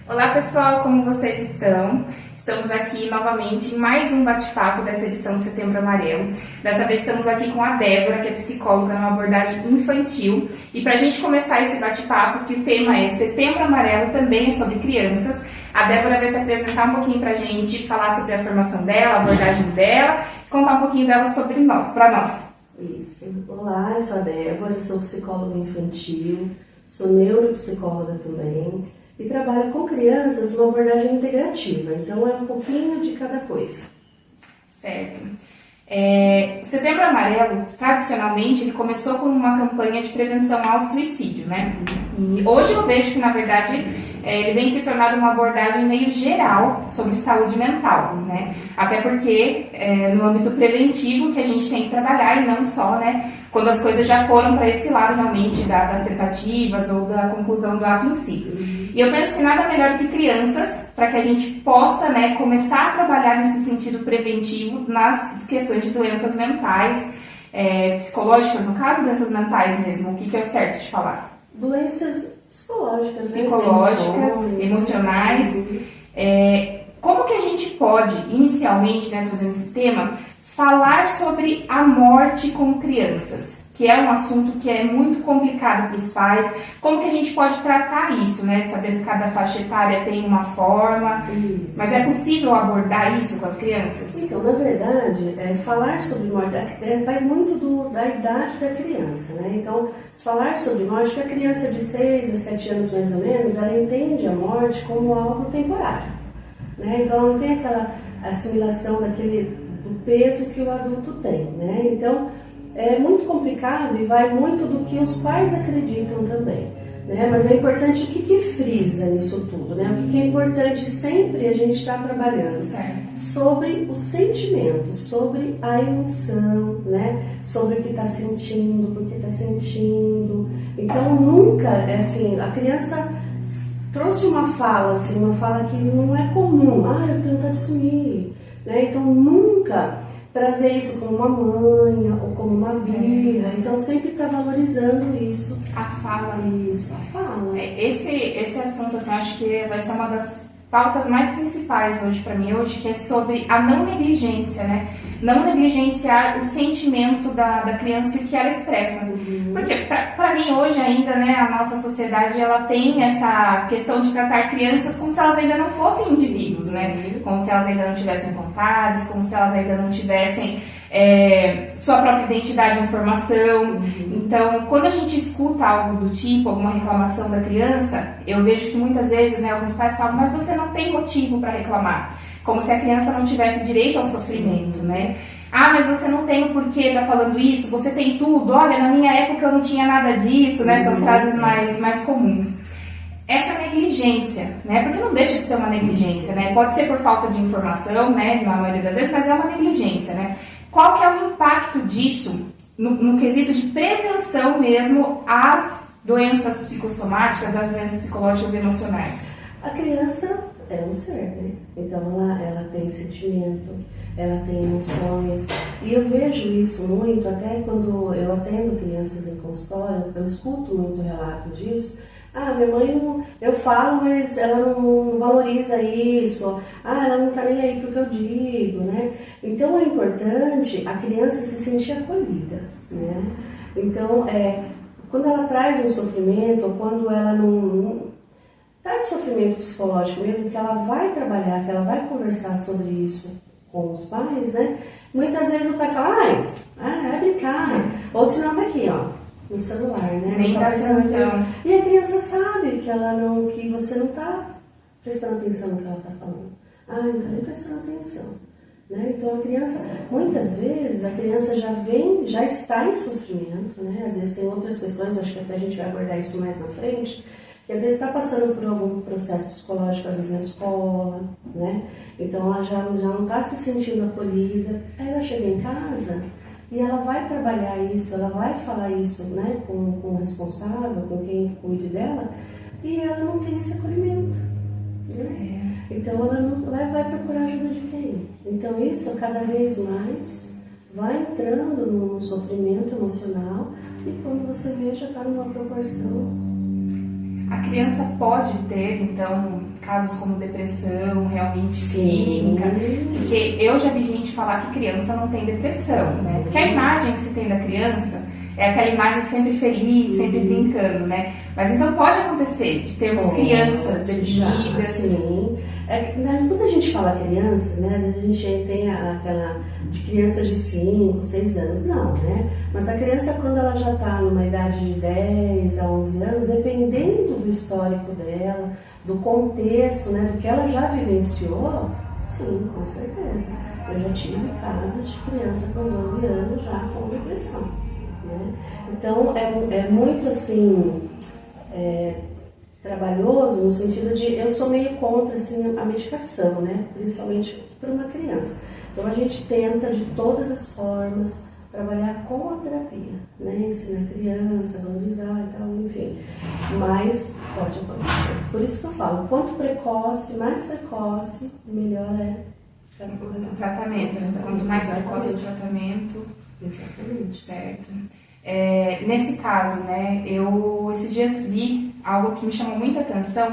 Olá pessoal, como vocês estão? Estamos aqui novamente em mais um bate-papo dessa edição Setembro Amarelo. Dessa vez estamos aqui com a Débora, que é psicóloga numa abordagem infantil. E para a gente começar esse bate-papo, que o tema é Setembro Amarelo, também é sobre crianças, a Débora vai se apresentar um pouquinho para a gente, falar sobre a formação dela, a abordagem dela, contar um pouquinho dela sobre nós, para nós. Isso. Olá, eu sou a Débora, sou psicóloga infantil, sou neuropsicóloga também e trabalho com crianças numa abordagem integrativa, então é um pouquinho de cada coisa. Certo. O Setembro Amarelo, tradicionalmente, ele começou com uma campanha de prevenção ao suicídio, né? E hoje eu vejo que, na verdade, ele vem se tornando uma abordagem meio geral sobre saúde mental, né? Até porque no âmbito preventivo que a gente tem que trabalhar e não só, né? Quando as coisas já foram para esse lado realmente das tentativas ou da conclusão do ato em si. E eu penso que nada melhor do que crianças para que a gente possa, né, começar a trabalhar nesse sentido preventivo nas questões de doenças mentais, psicológicas, no caso, doenças mentais mesmo. O que é o certo de falar? Doenças psicológicas, emocionais. Como que a gente pode, inicialmente, né, trazendo esse tema, falar sobre a morte com crianças, que é um assunto que é muito complicado para os pais? Como que a gente pode tratar isso, né? Sabendo que cada faixa etária tem uma forma, mas é possível abordar isso com as crianças? Então, na verdade, falar sobre morte vai muito da idade da criança, né? Então, falar sobre morte, porque a criança de 6 a 7 anos mais ou menos, ela entende a morte como algo temporário, né? Então, ela não tem aquela assimilação do peso que o adulto tem, né? Então, é muito complicado e vai muito do que os pais acreditam também, né? Mas é importante o que frisa nisso tudo, né? O que é importante sempre a gente estar trabalhando sobre o sentimento, sobre a emoção, né? Sobre o que está sentindo, por que está sentindo. Então nunca, assim, a criança trouxe uma fala que não é comum. Eu tenho vontade de sumir, né? Então nunca trazer isso como uma manha ou como uma birra, então sempre está valorizando isso. A fala. Isso, a fala. Esse assunto, assim, acho que vai ser uma das pautas mais principais hoje para mim, que é sobre a não negligência, né? Não negligenciar o sentimento da criança e o que ela expressa. Porque, para mim, hoje ainda, né, a nossa sociedade, ela tem essa questão de tratar crianças como se elas ainda não fossem indivíduos, né? Como se elas ainda não tivessem vontades, como se elas ainda não tivessem sua própria identidade e formação. Então, quando a gente escuta algo do tipo, alguma reclamação da criança, eu vejo que muitas vezes, né, alguns pais falam, mas você não tem motivo para reclamar. Como se a criança não tivesse direito ao sofrimento, né? Mas você não tem o porquê tá falando isso, você tem tudo. Olha, na minha época eu não tinha nada disso, né? São frases mais comuns. Essa negligência, né? Porque não deixa de ser uma negligência, né? Pode ser por falta de informação, né? Na maioria das vezes, mas é uma negligência, né? Qual que é o impacto disso no quesito de prevenção mesmo às doenças psicossomáticas, às doenças psicológicas e emocionais? A criança é um ser, né? Então ela tem sentimento, ela tem emoções. E eu vejo isso muito, até quando eu atendo crianças em consultório, eu escuto muito relato disso. Minha mãe, eu falo, mas ela não valoriza isso. Ela não tá nem aí pro que eu digo, né? Então é importante a criança se sentir acolhida, né? Então, quando ela traz um sofrimento, ou quando ela não tá de sofrimento psicológico mesmo, que ela vai trabalhar, que ela vai conversar sobre isso com os pais, né? Muitas vezes o pai fala, vai brincar. Ou senão tá aqui, ó, no celular, né? Nem dá atenção. E a criança sabe que você não tá prestando atenção no que ela tá falando. Não tá nem prestando atenção. Né? Então a criança, muitas vezes, a criança já está em sofrimento, né? Às vezes tem outras questões, acho que até a gente vai abordar isso mais na frente, que às vezes está passando por algum processo psicológico, às vezes na escola, né? Então ela já não está se sentindo acolhida. Aí ela chega em casa e ela vai trabalhar isso, ela vai falar isso, né, com o responsável, com quem cuide dela, e ela não tem esse acolhimento, né? Então ela vai procurar ajuda de quem? Então isso cada vez mais vai entrando num sofrimento emocional e quando você vê já está numa proporção. A criança pode ter, então, casos como depressão, realmente Sim. clínica, porque eu já vi gente falar que criança não tem depressão, né? Porque a imagem que se tem da criança é aquela imagem sempre feliz, sempre brincando, né? Mas então pode acontecer de termos crianças deprimidas. Sim. Quando a gente fala crianças, né, às vezes a gente tem aquela de crianças de 5, 6 anos, não, né? Mas a criança, quando ela já está numa idade de 10 a 11 anos, dependendo do histórico dela, do contexto, né, do que ela já vivenciou, sim, com certeza. Eu já tive casos de criança com 12 anos já com depressão, né? Então, é muito assim... trabalhoso no sentido de eu sou meio contra assim, a medicação, né? Principalmente para uma criança. Então a gente tenta de todas as formas trabalhar com a terapia, né? Ensinar a criança, valorizar e tal, enfim. Mas pode acontecer. Por isso que eu falo, quanto mais precoce, melhor é o tratamento. Quanto mais precoce o tratamento. Exatamente. Certo. Nesse caso, né, eu esses dias vi algo que me chamou muita atenção,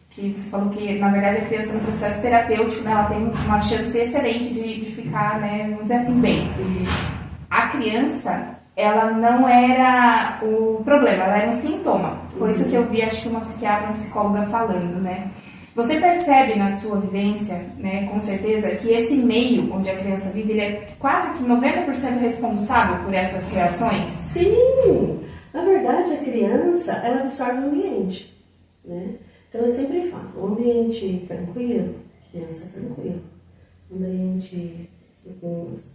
que você falou que, na verdade, a criança no processo terapêutico, né, ela tem uma chance excelente de ficar, né, vamos dizer assim, bem. A criança, ela não era o problema, ela era um sintoma. Foi isso que eu vi, acho que uma psiquiatra, uma psicóloga falando, né. Você percebe na sua vivência, né, com certeza, que esse meio onde a criança vive, ele é quase que 90% responsável por essas reações? Sim! Na verdade, a criança, ela absorve o ambiente, né? Então, eu sempre falo, um ambiente tranquilo, criança tranquila. Um ambiente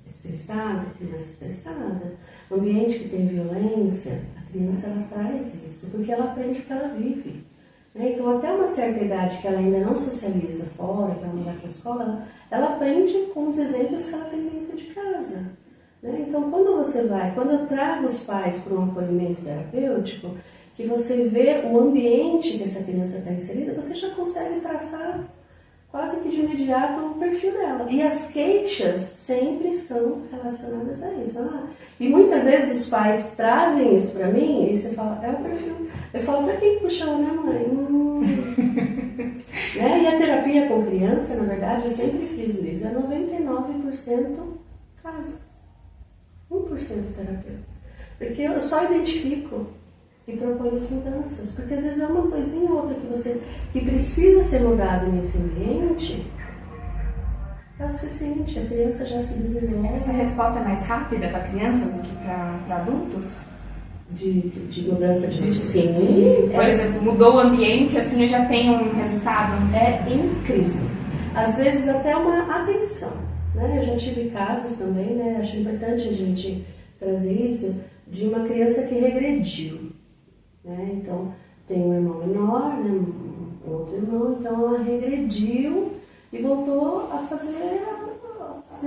estressado, criança estressada. Um ambiente que tem violência, a criança, ela traz isso, porque ela aprende o que ela vive. Então, até uma certa idade que ela ainda não socializa fora, que ela não vai para a escola, ela aprende com os exemplos que ela tem dentro de casa. Então, quando eu trago os pais para um acolhimento terapêutico, que você vê o ambiente que essa criança está inserida, você já consegue traçar quase que de imediato o perfil dela. E as queixas sempre são relacionadas a isso. E muitas vezes os pais trazem isso para mim e você fala, é o perfil. Eu falo, para quem puxou, né, mãe? E a terapia com criança, na verdade, eu sempre friso isso, é 99% casa. 1% terapeuta. Porque eu só identifico e proponho as mudanças. Porque às vezes é uma coisinha ou outra que precisa ser mudado nesse ambiente, é o suficiente. A criança já se desenvolve. Essa resposta é mais rápida para crianças do que para adultos? De mudança de sim. Por exemplo, mudou o ambiente, assim eu já tenho um resultado? É incrível. Às vezes até uma atenção. Eu já tive casos também, né? Acho importante a gente trazer isso, de uma criança que regrediu. Então, tem um irmão menor, né? Um outro irmão, então ela regrediu e voltou a fazer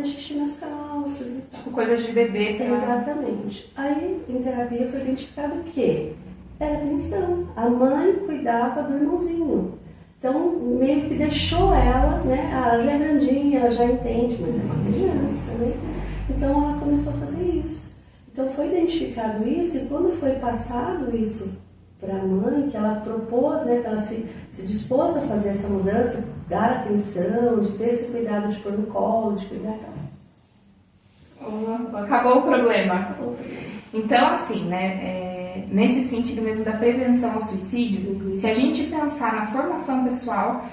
xixi nas calças. Tipo, coisas de bebê. Exatamente. Aí, em terapia, foi identificado que era atenção. A mãe cuidava do irmãozinho. Então, meio que deixou ela, né? Ela já é grandinha, ela já entende, mas é uma criança, né? Então, ela começou a fazer isso. Então, foi identificado isso e quando foi passado isso para a mãe, que ela propôs, né? Que ela se dispôs a fazer essa mudança, dar atenção, de ter esse cuidado de pôr no colo, de cuidar. Acabou o problema. Então, assim, né, nesse sentido mesmo da prevenção ao suicídio, se a gente pensar na formação pessoal,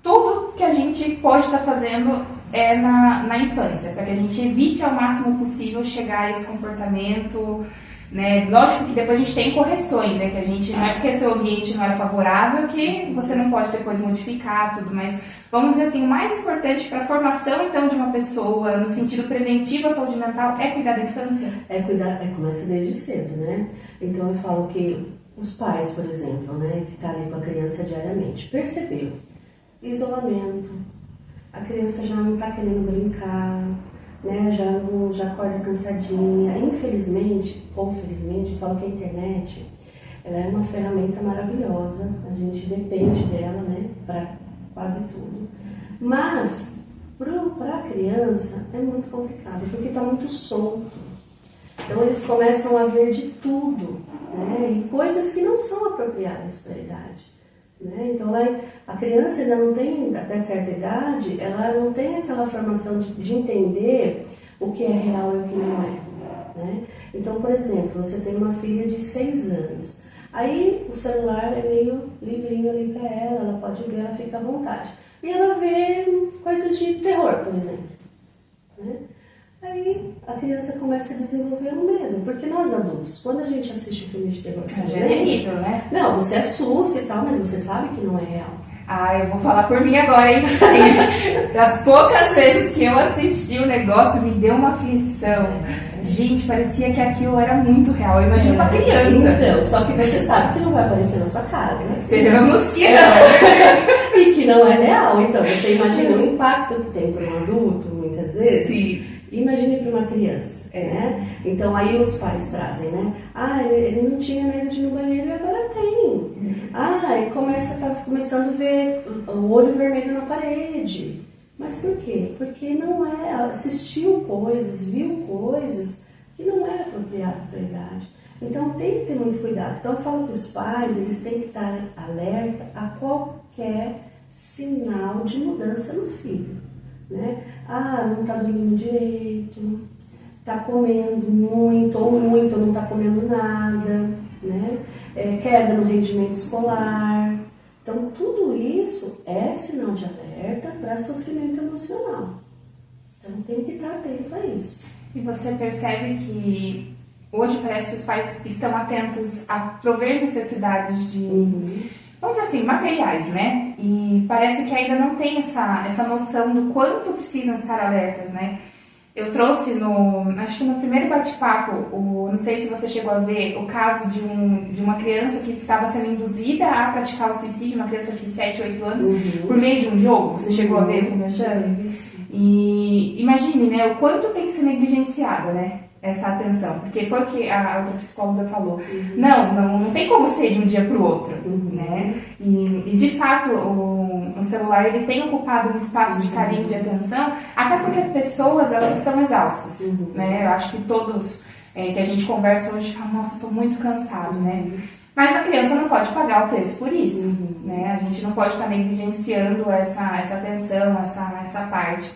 tudo que a gente pode estar fazendo é na infância, para que a gente evite ao máximo possível chegar a esse comportamento, né? Lógico que depois a gente tem correções, né? Que a gente, não é porque seu ambiente não era favorável que você não pode depois modificar tudo, mas vamos dizer assim, o mais importante para a formação então de uma pessoa, no sentido preventivo à saúde mental, é cuidar da infância? Começa desde cedo, né? Então eu falo que os pais, por exemplo, né, que tá ali com a criança diariamente, percebeu isolamento, a criança já não está querendo brincar, né, já acorda cansadinha. Infelizmente, ou felizmente, eu falo que a internet, ela é uma ferramenta maravilhosa, a gente depende dela, né, para quase tudo. Mas, para a criança, é muito complicado, porque está muito solto. Então, eles começam a ver de tudo, né, e coisas que não são apropriadas para a idade. né? Então, a criança ainda não tem, até certa idade, ela não tem aquela formação de entender o que é real e o que não é, né? Então, por exemplo, você tem uma filha de 6 anos, aí o celular é meio livrinho ali para ela pode ver, ela fica à vontade. E ela vê coisas de terror, por exemplo, né? Aí a criança começa a desenvolver um medo, porque nós adultos, quando a gente assiste um filme de terror, é terrível, né? Não, você assusta e tal, mas você sabe que não é real. Ah, eu vou falar por mim agora, hein? Das poucas vezes que eu assisti o negócio, me deu uma aflição. Gente, parecia que aquilo era muito real. Eu imagino uma criança. Então, só que você sabe que não vai aparecer na sua casa, né? Esperamos que não. E que não é real. Então, você imagina o impacto que tem para um adulto, muitas vezes. Sim. Imagine para uma criança, né? Então, aí os pais trazem, né? Ah, ele não tinha medo de ir no banheiro e agora tem. Ah, ele tá começando a ver o olho vermelho na parede. Mas por quê? Porque não assistiu coisas, viu coisas que não é apropriado para a idade. Então, tem que ter muito cuidado. Então, eu falo para os pais, eles têm que estar alerta a qualquer sinal de mudança no filho. Né? Ah, não está dormindo direito, está comendo muito, ou não está comendo nada, né? Queda no rendimento escolar. Então, tudo isso é sinal de alerta para sofrimento emocional. Então, tem que estar atento a isso. E você percebe que hoje parece que os pais estão atentos a prover necessidades de... vamos dizer assim, materiais, né? E parece que ainda não tem essa noção do quanto precisam estar alertas, né? Eu trouxe acho que no primeiro bate-papo, não sei se você chegou a ver, o caso de uma criança que estava sendo induzida a praticar o suicídio, uma criança de 7, 8 anos, por meio de um jogo. Você chegou a ver comentando? E imagine, né, o quanto tem que ser negligenciado, né? Essa atenção, porque foi o que a outra psicóloga falou. Não tem como ser de um dia para o outro, né? E de fato o celular ele tem ocupado um espaço de carinho, de atenção, até porque as pessoas elas estão exaustas, né? Eu acho que todos que a gente conversa hoje falam, nossa, estou muito cansado, né? Mas a criança não pode pagar o preço por isso, né? A gente não pode estar negligenciando essa atenção, essa parte.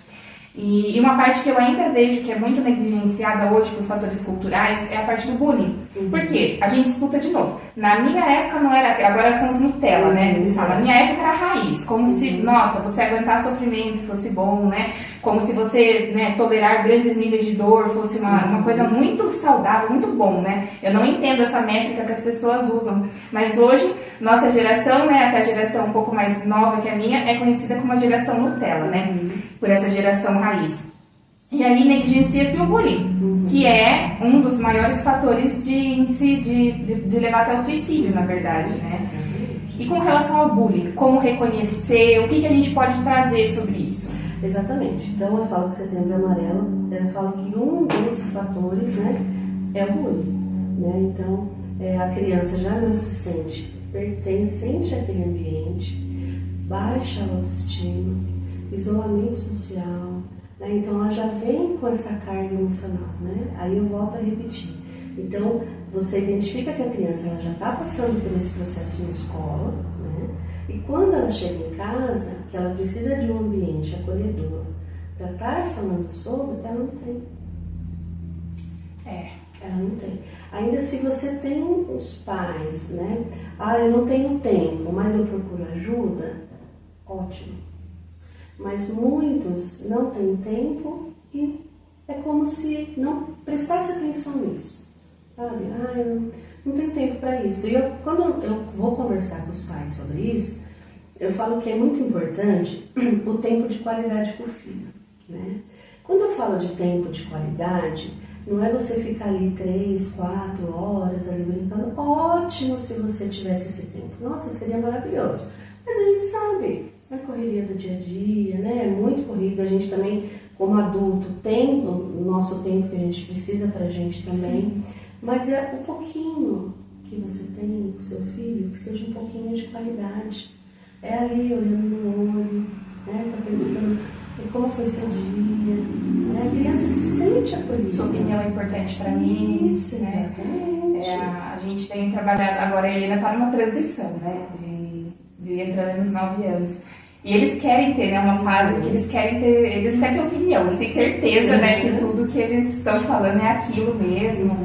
E uma parte que eu ainda vejo que é muito negligenciada hoje por fatores culturais é a parte do bullying. Por quê? A gente escuta de novo. Na minha época não era, agora são os Nutella, né? Eles falam, na minha época era raiz. Como se, nossa, você aguentar sofrimento fosse bom, né? Como se você, né, tolerar grandes níveis de dor fosse uma coisa muito saudável, muito bom, né? Eu não entendo essa métrica que as pessoas usam. Mas hoje, nossa geração, né, até a geração um pouco mais nova que a minha, é conhecida como a geração Nutella, né? Por essa geração raiz. E aí negligencia-se o bullying, que é um dos maiores fatores de levar até o suicídio, na verdade, né? E com relação ao bullying, como reconhecer, o que a gente pode trazer sobre isso? Exatamente. Então, eu falo que Setembro Amarelo, eu falo que um dos fatores, né, é o bullying, né? Então, a criança já não se sente pertencente àquele ambiente, baixa autoestima, isolamento social, né? Então ela já vem com essa carga emocional, né? Aí eu volto a repetir. Então você identifica que a criança ela já está passando por esse processo na escola, né? E quando ela chega em casa, que ela precisa de um ambiente acolhedor para estar falando sobre, ela não tem. Ela não tem. Ainda se você tem os pais, né? Ah, eu não tenho tempo, mas eu procuro ajuda, ótimo. Mas muitos não têm tempo e é como se não prestasse atenção nisso, sabe? Ah, eu não tenho tempo para isso. E quando eu vou conversar com os pais sobre isso, eu falo que é muito importante o tempo de qualidade com o filho, né? Quando eu falo de tempo de qualidade, não é você ficar ali 3, 4 horas ali brincando. Ótimo se você tivesse esse tempo. Nossa, seria maravilhoso. Mas a gente sabe, a correria do dia a dia, né? É muito corrido. A gente também, como adulto, tem o nosso tempo que a gente precisa pra gente também. Sim. Mas é o pouquinho que você tem com o seu filho, que seja um pouquinho de qualidade. É ali, olhando no olho, né? Tá perguntando como foi seu dia, né? A criança se sente acolhida. Sua opinião é importante para mim. Isso, né? Exatamente. A gente tem trabalhado, agora a Helena está numa transição, né? de entrando nos 9 anos. E eles querem ter, né, uma fase que eles não querem ter opinião, eles têm certeza, né, que tudo que eles estão falando é aquilo mesmo.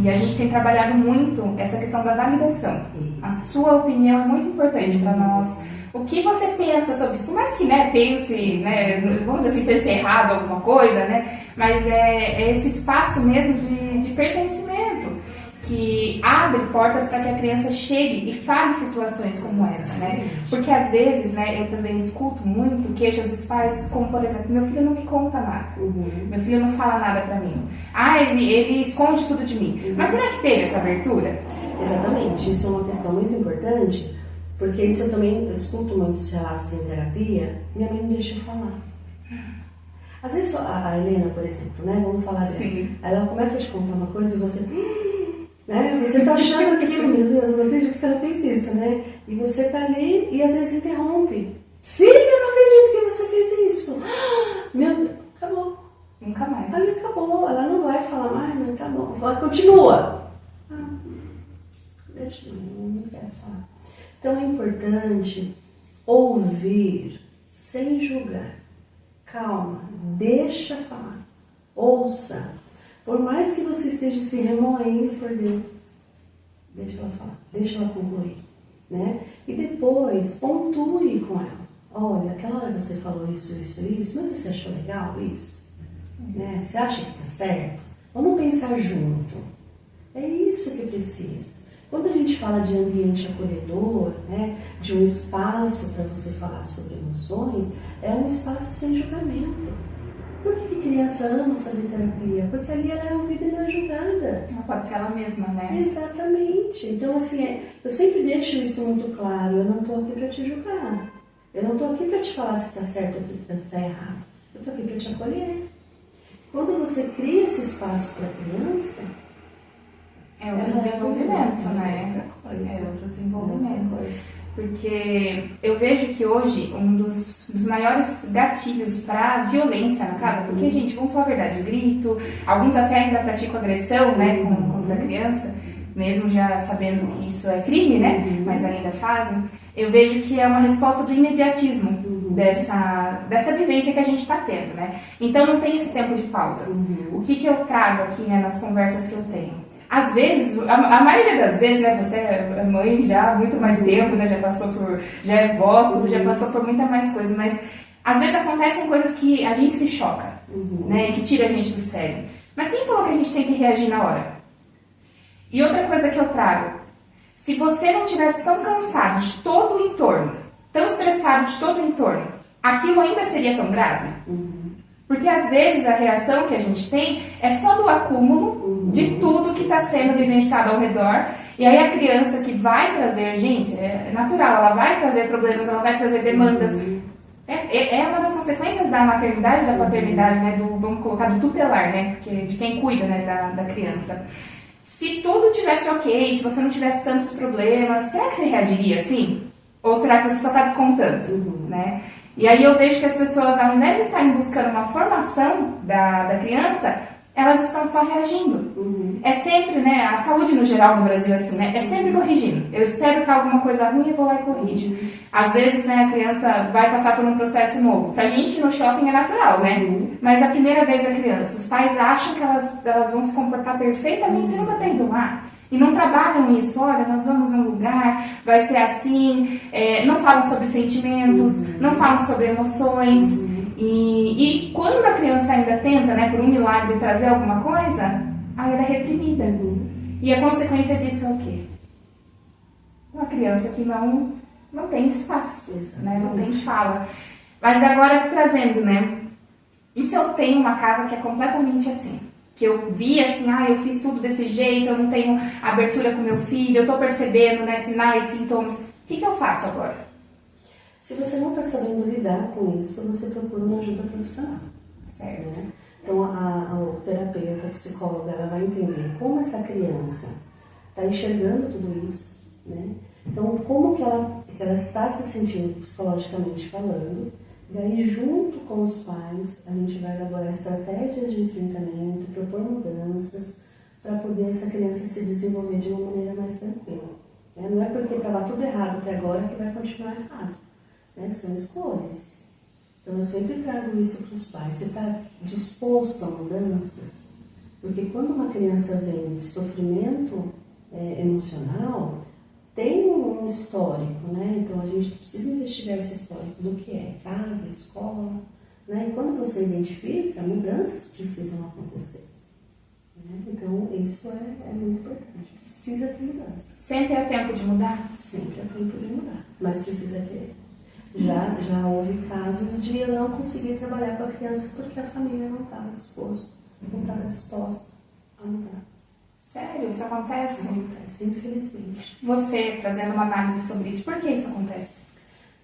E a gente tem trabalhado muito essa questão da validação. A sua opinião é muito importante para nós. O que você pensa sobre isso? Como é assim, né? Pense, né? Vamos dizer assim, pense errado alguma coisa, né? Mas é esse espaço mesmo de pertencimento que abre portas para que a criança chegue e fale situações como essa, né? Porque às vezes, né, eu também escuto muito queixas dos pais, como por exemplo, meu filho não me conta nada, meu filho não fala nada para mim, ele esconde tudo de mim. Mas será que teve essa abertura? Exatamente, isso é uma questão muito importante, porque isso eu também escuto muitos relatos em terapia, minha mãe não deixa eu falar. Às vezes a Helena, por exemplo, né, vamos falar dela, ela começa a te contar uma coisa e você... Né? Você está achando aquilo, meu Deus, eu não acredito que ela fez isso, né? E você está ali e às vezes interrompe. Filha, eu não acredito que você fez isso. Meu Deus, acabou. Nunca mais. Ali acabou, ela não vai falar mais, mas tá bom. Continua. Deixa eu não quero falar. Então é importante ouvir sem julgar. Calma, deixa falar. Ouça. Por mais que você esteja se remoendo por dentro, deixa ela falar, deixa ela concluir, né? E depois, pontue com ela. Olha, aquela hora você falou isso, mas você achou legal isso? Né? Você acha que tá certo? Vamos pensar junto. É isso que precisa. Quando a gente fala de ambiente acolhedor, né, de um espaço para você falar sobre emoções, é um espaço sem julgamento. Por que criança ama fazer terapia? Porque ali ela é ouvida e não é julgada. Ela pode ser ela mesma, né? Exatamente. Então, assim, eu sempre deixo isso muito claro. Eu não estou aqui para te julgar. Eu não estou aqui para te falar se está certo ou está errado. Eu estou aqui para te acolher. Quando você cria esse espaço para a criança... É outro desenvolvimento, né? É outro desenvolvimento. Porque eu vejo que hoje um dos maiores gatilhos para violência na casa, porque, gente, vamos falar a verdade, grito, alguns até ainda praticam agressão, né, contra a criança, mesmo já sabendo que isso é crime, né, mas ainda fazem. Eu vejo que é uma resposta do imediatismo dessa vivência que a gente está tendo, né? Então não tem esse tempo de pausa. O que eu trago aqui, né, nas conversas que eu tenho? Às vezes, a maioria das vezes, né, você é mãe já há muito mais tempo, né, já é vó, tudo, já passou por muita mais coisa, mas às vezes acontecem coisas que a gente se choca, né, que tira a gente do sério. Mas quem falou que a gente tem que reagir na hora? E outra coisa que eu trago, se você não estivesse tão cansado de todo o entorno, tão estressado de todo o entorno, aquilo ainda seria tão grave? Porque às vezes a reação que a gente tem é só do acúmulo de tudo que está sendo vivenciado ao redor. E aí a criança que vai trazer, gente, é natural, ela vai trazer problemas, ela vai trazer demandas. É uma das consequências da maternidade, da paternidade, né, vamos colocar, do tutelar, né, de quem cuida, né, da criança. Se tudo tivesse ok, se você não tivesse tantos problemas, será que você reagiria assim? Ou será que você só está descontando, né? E aí eu vejo que as pessoas, ao invés de estarem buscando uma formação da criança, elas estão só reagindo. É sempre, né, a saúde no geral no Brasil é assim, né, é sempre corrigindo. Eu espero que alguma coisa ruim e vou lá e corrijo. Às vezes, né, a criança vai passar por um processo novo. Pra gente no shopping é natural, né? Mas a primeira vez da criança, os pais acham que elas vão se comportar perfeitamente sem nunca ter ido lá. E não trabalham isso, olha, nós vamos num lugar, vai ser assim, não falam sobre sentimentos, não falam sobre emoções. E quando a criança ainda tenta, né, por um milagre, trazer alguma coisa, aí ela é reprimida. E a consequência disso é o quê? Uma criança que não tem espaço, né, não tem fala. Mas agora trazendo, né, e se eu tenho uma casa que é completamente assim? Que eu vi assim, eu fiz tudo desse jeito, eu não tenho abertura com meu filho, eu tô percebendo, né, sinais, sintomas. O que eu faço agora? Se você não está sabendo lidar com isso, você procura uma ajuda profissional. Certo. Né? Então, a terapeuta, a psicóloga, ela vai entender como essa criança está enxergando tudo isso, né? Então, como que ela está se sentindo psicologicamente falando. Daí, junto com os pais, a gente vai elaborar estratégias de enfrentamento, propor mudanças, para poder essa criança se desenvolver de uma maneira mais tranquila. Né? Não é porque estava tudo errado até agora que vai continuar errado. Né? São escolhas. Então eu sempre trago isso para os pais. Você está disposto a mudanças? Porque quando uma criança vem de sofrimento emocional, tem um histórico, né? Então a gente precisa investigar esse histórico do que é casa, escola, né? E quando você identifica, mudanças precisam acontecer. Né? Então isso é muito importante. Precisa ter mudança. Sempre é tempo de mudar? Sempre é tempo de mudar, mas precisa querer. Já houve casos de eu não conseguir trabalhar com a criança porque a família não estava disposta a mudar. Sério? Isso acontece? Acontece, infelizmente. Você, trazendo uma análise sobre isso, por que isso acontece?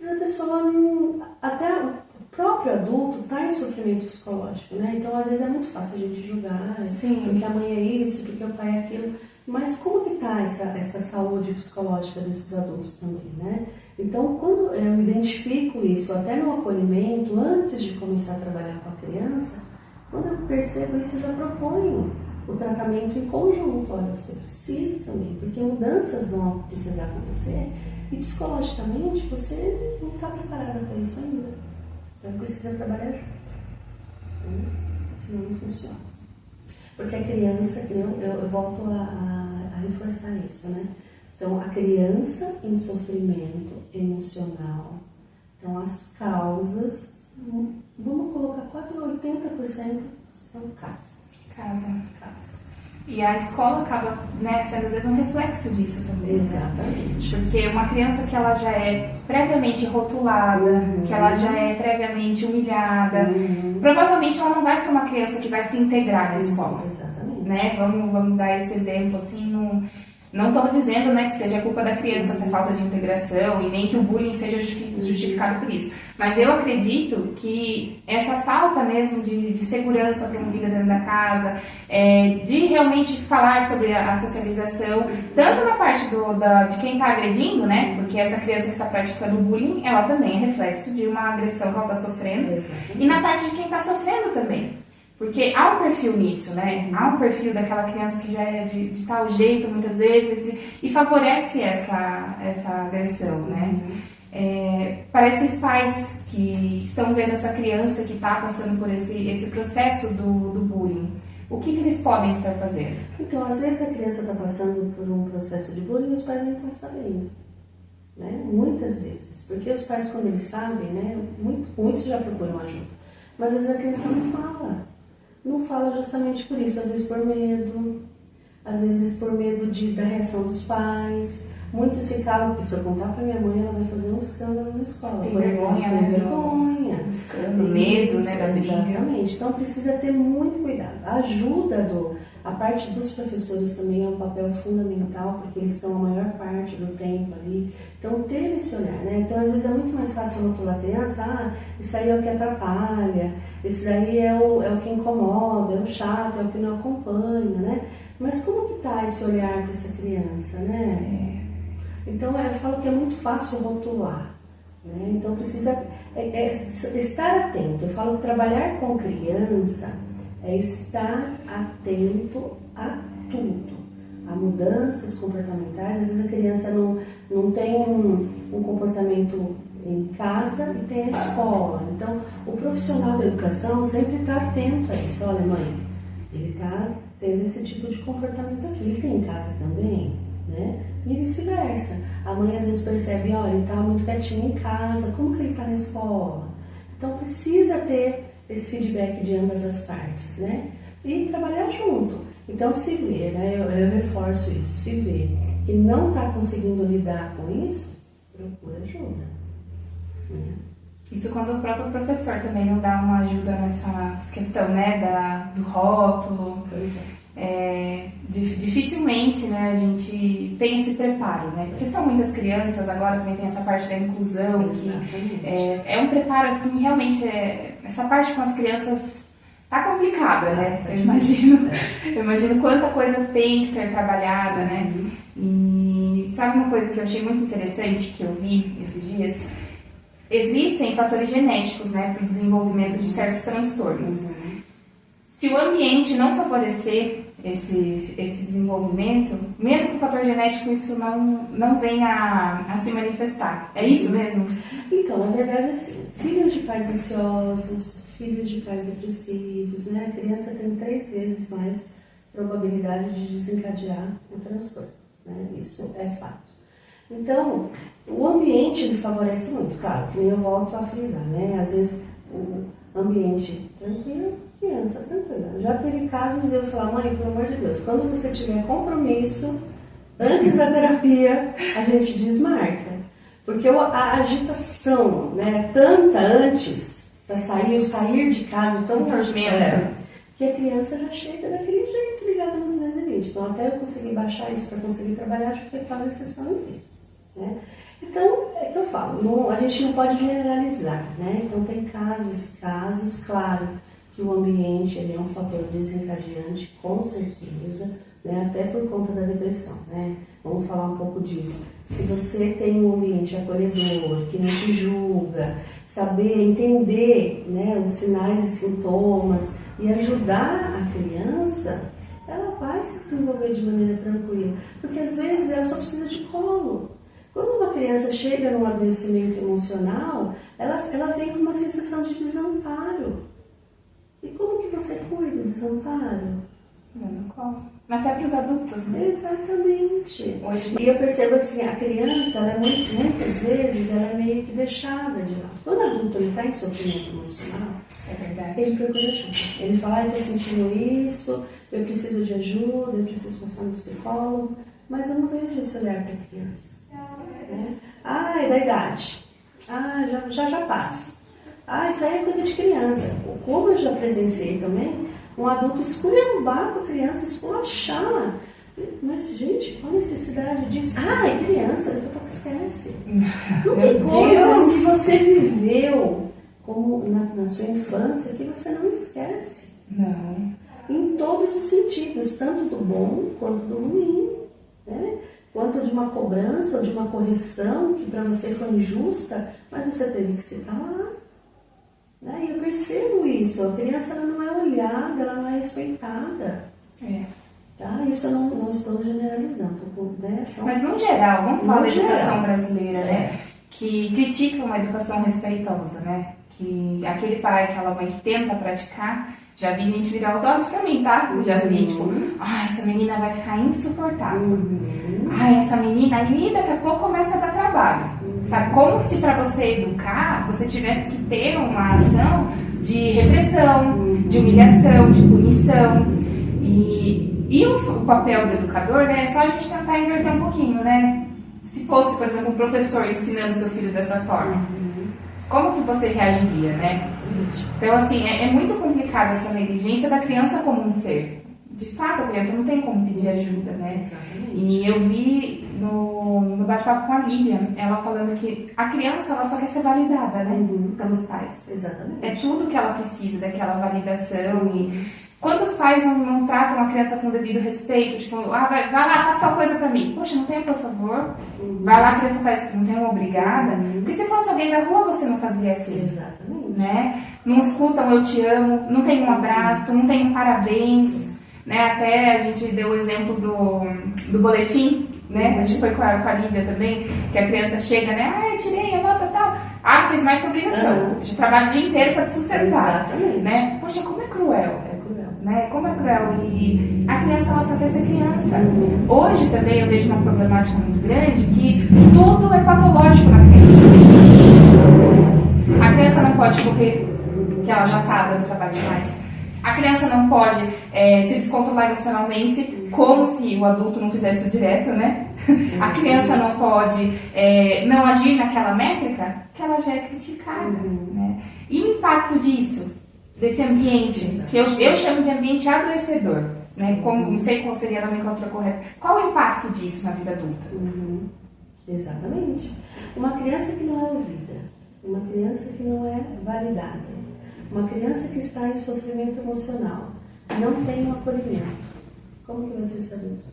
A pessoa não... Até o próprio adulto está em sofrimento psicológico, né? Então, às vezes, é muito fácil a gente julgar, Sim. Porque a mãe é isso, porque o pai é aquilo. Mas como que está essa saúde psicológica desses adultos também, né? Então, quando eu identifico isso, até no acolhimento, antes de começar a trabalhar com a criança, quando eu percebo isso, eu já proponho o tratamento em conjunto. Olha, você precisa também, porque mudanças vão precisar acontecer e psicologicamente você não está preparada para isso ainda. Então precisa trabalhar junto. Senão não funciona. Porque a criança, eu volto a reforçar isso, né? Então a criança em sofrimento emocional, então as causas, vamos colocar quase 80% são casa. E a escola acaba, né, sendo às vezes um reflexo disso também. Exatamente. Né? Porque uma criança que ela já é previamente rotulada, que ela já é previamente humilhada, provavelmente ela não vai ser uma criança que vai se integrar na escola. Exatamente. Né? Vamos dar esse exemplo assim, não estamos dizendo, né, que seja culpa da criança essa falta de integração e nem que o bullying seja justificado por isso. Mas eu acredito que essa falta mesmo de segurança promovida dentro da casa, de realmente falar sobre a socialização, tanto na parte de quem está agredindo, né, porque essa criança que está praticando bullying, ela também é reflexo de uma agressão que ela está sofrendo, e na parte de quem está sofrendo também. Porque há um perfil nisso, né? Há um perfil daquela criança que já é de tal jeito, muitas vezes, e favorece essa agressão, né? Para esses pais que estão vendo essa criança que está passando por esse processo do bullying, o que eles podem estar fazendo? Então, às vezes a criança está passando por um processo de bullying e os pais nem estão sabendo. Né? Muitas vezes. Porque os pais, quando eles sabem, né? Muitos já procuram ajuda. Mas às vezes a criança não fala. Não fala justamente por isso, às vezes por medo da reação dos pais. Muitos se calam, porque se eu contar para minha mãe, ela vai fazer um escândalo na escola. Tem vergonha, né? Vergonha. Escândalo, medo, né, da briga. Exatamente. Então precisa ter muito cuidado. A ajuda a parte dos professores também é um papel fundamental, porque eles estão a maior parte do tempo ali. Então ter esse olhar, né? Então às vezes é muito mais fácil rotular a criança, isso aí é o que atrapalha, esse daí é o que incomoda, é o chato, é o que não acompanha, né? Mas como que está esse olhar para essa criança, né? Então eu falo que é muito fácil rotular, né? Então precisa estar atento. Eu falo que trabalhar com criança é estar atento a tudo, a mudanças comportamentais. Às vezes a criança não tem um comportamento em casa e tem a escola. Então o profissional da educação sempre está atento a isso. Olha, mãe, ele está tendo esse tipo de comportamento aqui, ele tem em casa também, né? E vice-versa. A mãe às vezes percebe, olha, ele está muito quietinho em casa, como que ele está na escola? Então precisa ter esse feedback de ambas as partes, né? E trabalhar junto. Então se vê, né? Eu reforço isso, se vê que não está conseguindo lidar com isso, procura ajuda. Né? Isso quando o próprio professor também não dá uma ajuda nessa questão, né, do rótulo. Pois Dificilmente, né, a gente tem esse preparo, né? Porque são muitas crianças, agora também tem essa parte da inclusão, que é um preparo, assim, realmente, essa parte com as crianças tá complicada, né? Eu imagino quanta coisa tem que ser trabalhada, né? E sabe uma coisa que eu achei muito interessante, que eu vi esses dias? Existem fatores genéticos, né, para o desenvolvimento de certos transtornos. Se o ambiente não favorecer esse desenvolvimento, mesmo que o fator genético isso não venha a se manifestar. É isso mesmo? Então, na verdade, assim, filhos de pais ansiosos, filhos de pais depressivos, né? A criança tem 3 vezes mais probabilidade de desencadear o transtorno, né? Isso é fato. Então, o ambiente lhe favorece muito, claro, que nem eu volto a frisar, né? Às vezes, o ambiente tranquilo, criança tranquila. Já teve casos de eu falar, mãe, pelo amor de Deus, quando você tiver compromisso, antes da terapia, a gente desmarca. Porque a agitação, né, tanta antes, para sair de casa tão urgente, que a criança já chega daquele jeito ligada no 220. Então, até eu conseguir baixar isso para conseguir trabalhar, já foi quase a sessão inteira. Né? Então, é que eu falo, a gente não pode generalizar, né? Então, tem casos, claro, que o ambiente ele é um fator desencadeante, com certeza, né? Até por conta da depressão, né? Vamos falar um pouco disso. Se você tem um ambiente acolhedor, que não te julga, saber entender, né, os sinais e sintomas e ajudar a criança, ela vai se desenvolver de maneira tranquila. Porque às vezes ela só precisa de colo. Quando uma criança chega num adoecimento emocional, ela vem com uma sensação de desamparo. E como que você cuida do desamparo? Dando colo. Até para os adultos, né? Exatamente. E eu percebo assim, a criança, ela muitas vezes, ela é meio que deixada de lado. Quando o adulto está em sofrimento emocional, é verdade, ele procura ajuda. Ele fala, eu estou sentindo isso, eu preciso de ajuda, eu preciso passar no psicólogo, mas eu não vejo esse olhar para a criança. Né? Ah, é da idade. Ah, já passa. Ah, isso aí é coisa de criança. Como eu já presenciei também, um adulto esculhambar com a criança, esculachar. Mas, gente, qual a necessidade disso? Ah, é criança, daqui a pouco esquece. Não tem coisas que você viveu como na sua infância que você não esquece. Não. Em todos os sentidos, tanto do bom quanto do ruim. Né? Quanto de uma cobrança ou de uma correção que para você foi injusta, mas você teve que se calar. Né? E eu percebo isso, a criança ela não é olhada, ela não é respeitada. Tá? Isso eu não estou generalizando. Né? Mas no geral, vamos falar da educação brasileira, né? Que critica uma educação respeitosa, né? Que aquele pai, aquela mãe que tenta praticar, já vi gente virar os olhos pra mim, tá? Já vi, tipo, essa menina vai ficar insuportável. Essa menina aí daqui a pouco começa a dar trabalho. Sabe? Como se pra você educar, você tivesse que ter uma ação de repressão, de humilhação, de punição. E o papel do educador, né, é só a gente tentar inverter um pouquinho, né? Se fosse, por exemplo, um professor ensinando seu filho dessa forma, como que você reagiria, né? Então, assim, é muito complicado essa negligência da criança como um ser. De fato, a criança não tem como pedir ajuda, né? Exatamente. E eu vi no bate-papo com a Lídia, ela falando que a criança ela só quer ser validada, né? Pelos pais. Exatamente. É tudo que ela precisa, daquela validação. E quantos pais não tratam a criança com o devido respeito? Tipo, vai lá, faça tal coisa pra mim. Poxa, não tem, por favor. Vai lá, a criança faz, não tem uma obrigada. Porque se fosse alguém da rua, você não fazia assim. Exatamente. Né? Não escutam eu te amo, não tem um abraço, não tem um parabéns. Né? Até a gente deu o exemplo do boletim, né? Acho que foi com a Lídia também, que a criança chega, né? Eu tirei a nota tal. Fez mais que obrigação. Já trabalha o dia inteiro para te sustentar. Né? Poxa, como é cruel. Né? Como é cruel. E a criança ela só quer ser criança. Hoje também eu vejo uma problemática muito grande que tudo é patológico na criança. A criança não pode correr, que ela já está dando trabalho demais. A criança não pode se descontrolar emocionalmente, como se o adulto não fizesse isso direto, né? A criança não pode não agir naquela métrica, que ela já é criticada. Né? E o impacto disso, desse ambiente, que eu chamo de ambiente adoecedor, né? Como, não sei qual seria a nomenclatura correta. Qual o impacto disso na vida adulta? Exatamente. Uma criança que não é ouvida, uma criança que não é validada, uma criança que está em sofrimento emocional, não tem um acolhimento. Como que vai ser esse adulto?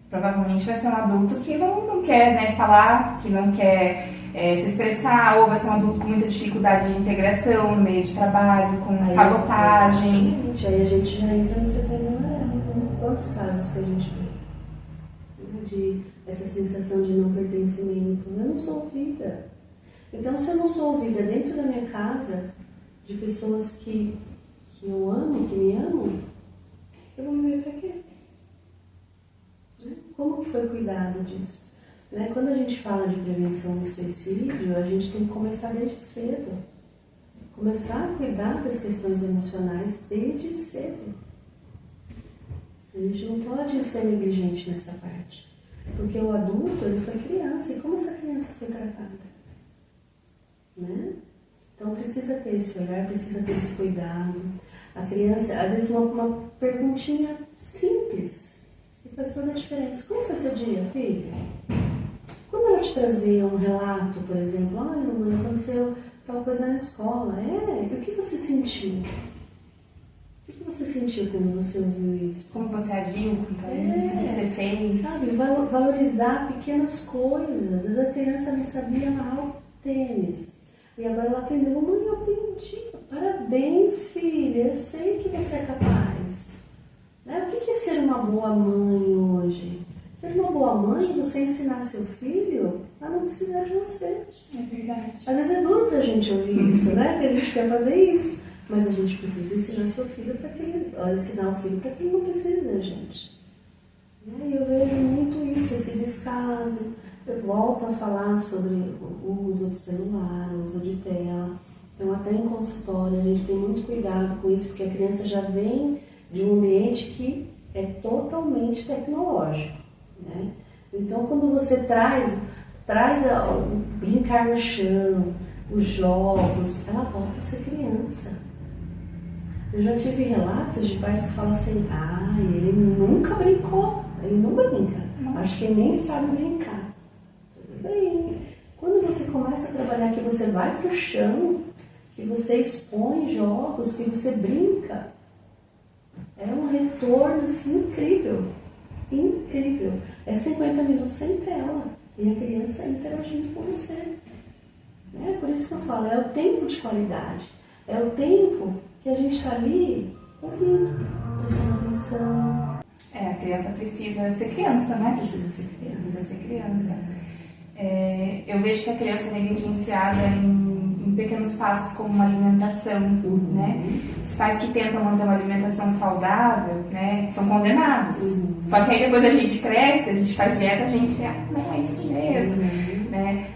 Provavelmente vai ser um adulto que não quer, né, falar, que não quer se expressar, ou vai ser um adulto com muita dificuldade de integração no meio de trabalho, com sabotagem. Exatamente. Aí a gente já entra no setembro amarelo. quantos casos que a gente vê, né, de essa sensação de não pertencimento. Eu não sou ouvida. Então, se eu não sou ouvida dentro da minha casa, de pessoas que eu amo, que me amam, eu vou viver para quê? Né? Como que foi cuidado disso? Né? Quando a gente fala de prevenção do suicídio, a gente tem que começar desde cedo. Começar a cuidar das questões emocionais desde cedo. A gente não pode ser negligente nessa parte. Porque o adulto, ele foi criança. E como essa criança foi tratada? Né? Então precisa ter esse olhar, precisa ter esse cuidado. A criança, às vezes uma perguntinha simples, que faz toda a diferença. Como foi seu dia, filha? Quando ela te trazia um relato, por exemplo, ai, mamãe, aconteceu tal coisa na escola. E o que você sentiu? O que você sentiu quando você ouviu isso? Como você agiu com isso que você fez? Sabe, valorizar pequenas coisas. Às vezes a criança não sabia amarrar o tênis. E agora ela aprendeu, mãe, eu aprendi. Parabéns, filha, eu sei que você é capaz. Né? O que é ser uma boa mãe hoje? Ser uma boa mãe, você ensinar seu filho a não precisar de você. É verdade. Às vezes é duro pra gente ouvir isso, né? Que a gente quer fazer isso. Mas a gente precisa ensinar seu filho para que ele, ensinar o filho para que ele não precise da gente. E eu vejo muito isso, esse descaso. Eu volto a falar sobre o uso de celular, o uso de tela. Então, até em consultório, a gente tem muito cuidado com isso, porque a criança já vem de um ambiente que é totalmente tecnológico. Né? Então, quando você traz o brincar no chão, os jogos, ela volta a ser criança. Eu já tive relatos de pais que falam assim, ele nunca brincou, ele não brinca, acho que ele nem sabe brincar. Tudo bem. Quando você começa a trabalhar que você vai para o chão, que você expõe jogos, que você brinca, é um retorno assim, incrível. Incrível. É 50 minutos sem tela e a criança interagindo com você. Por isso que eu falo, é o tempo de qualidade, é o tempo que a gente está ali ouvindo, prestando atenção. A criança precisa ser criança, né? Precisa ser criança. Precisa ser criança. Eu vejo que a criança é negligenciada em pequenos passos como uma alimentação, né? Os pais que tentam manter uma alimentação saudável, né, são condenados. Só que aí depois a gente cresce, a gente faz dieta, a gente não é isso mesmo, né?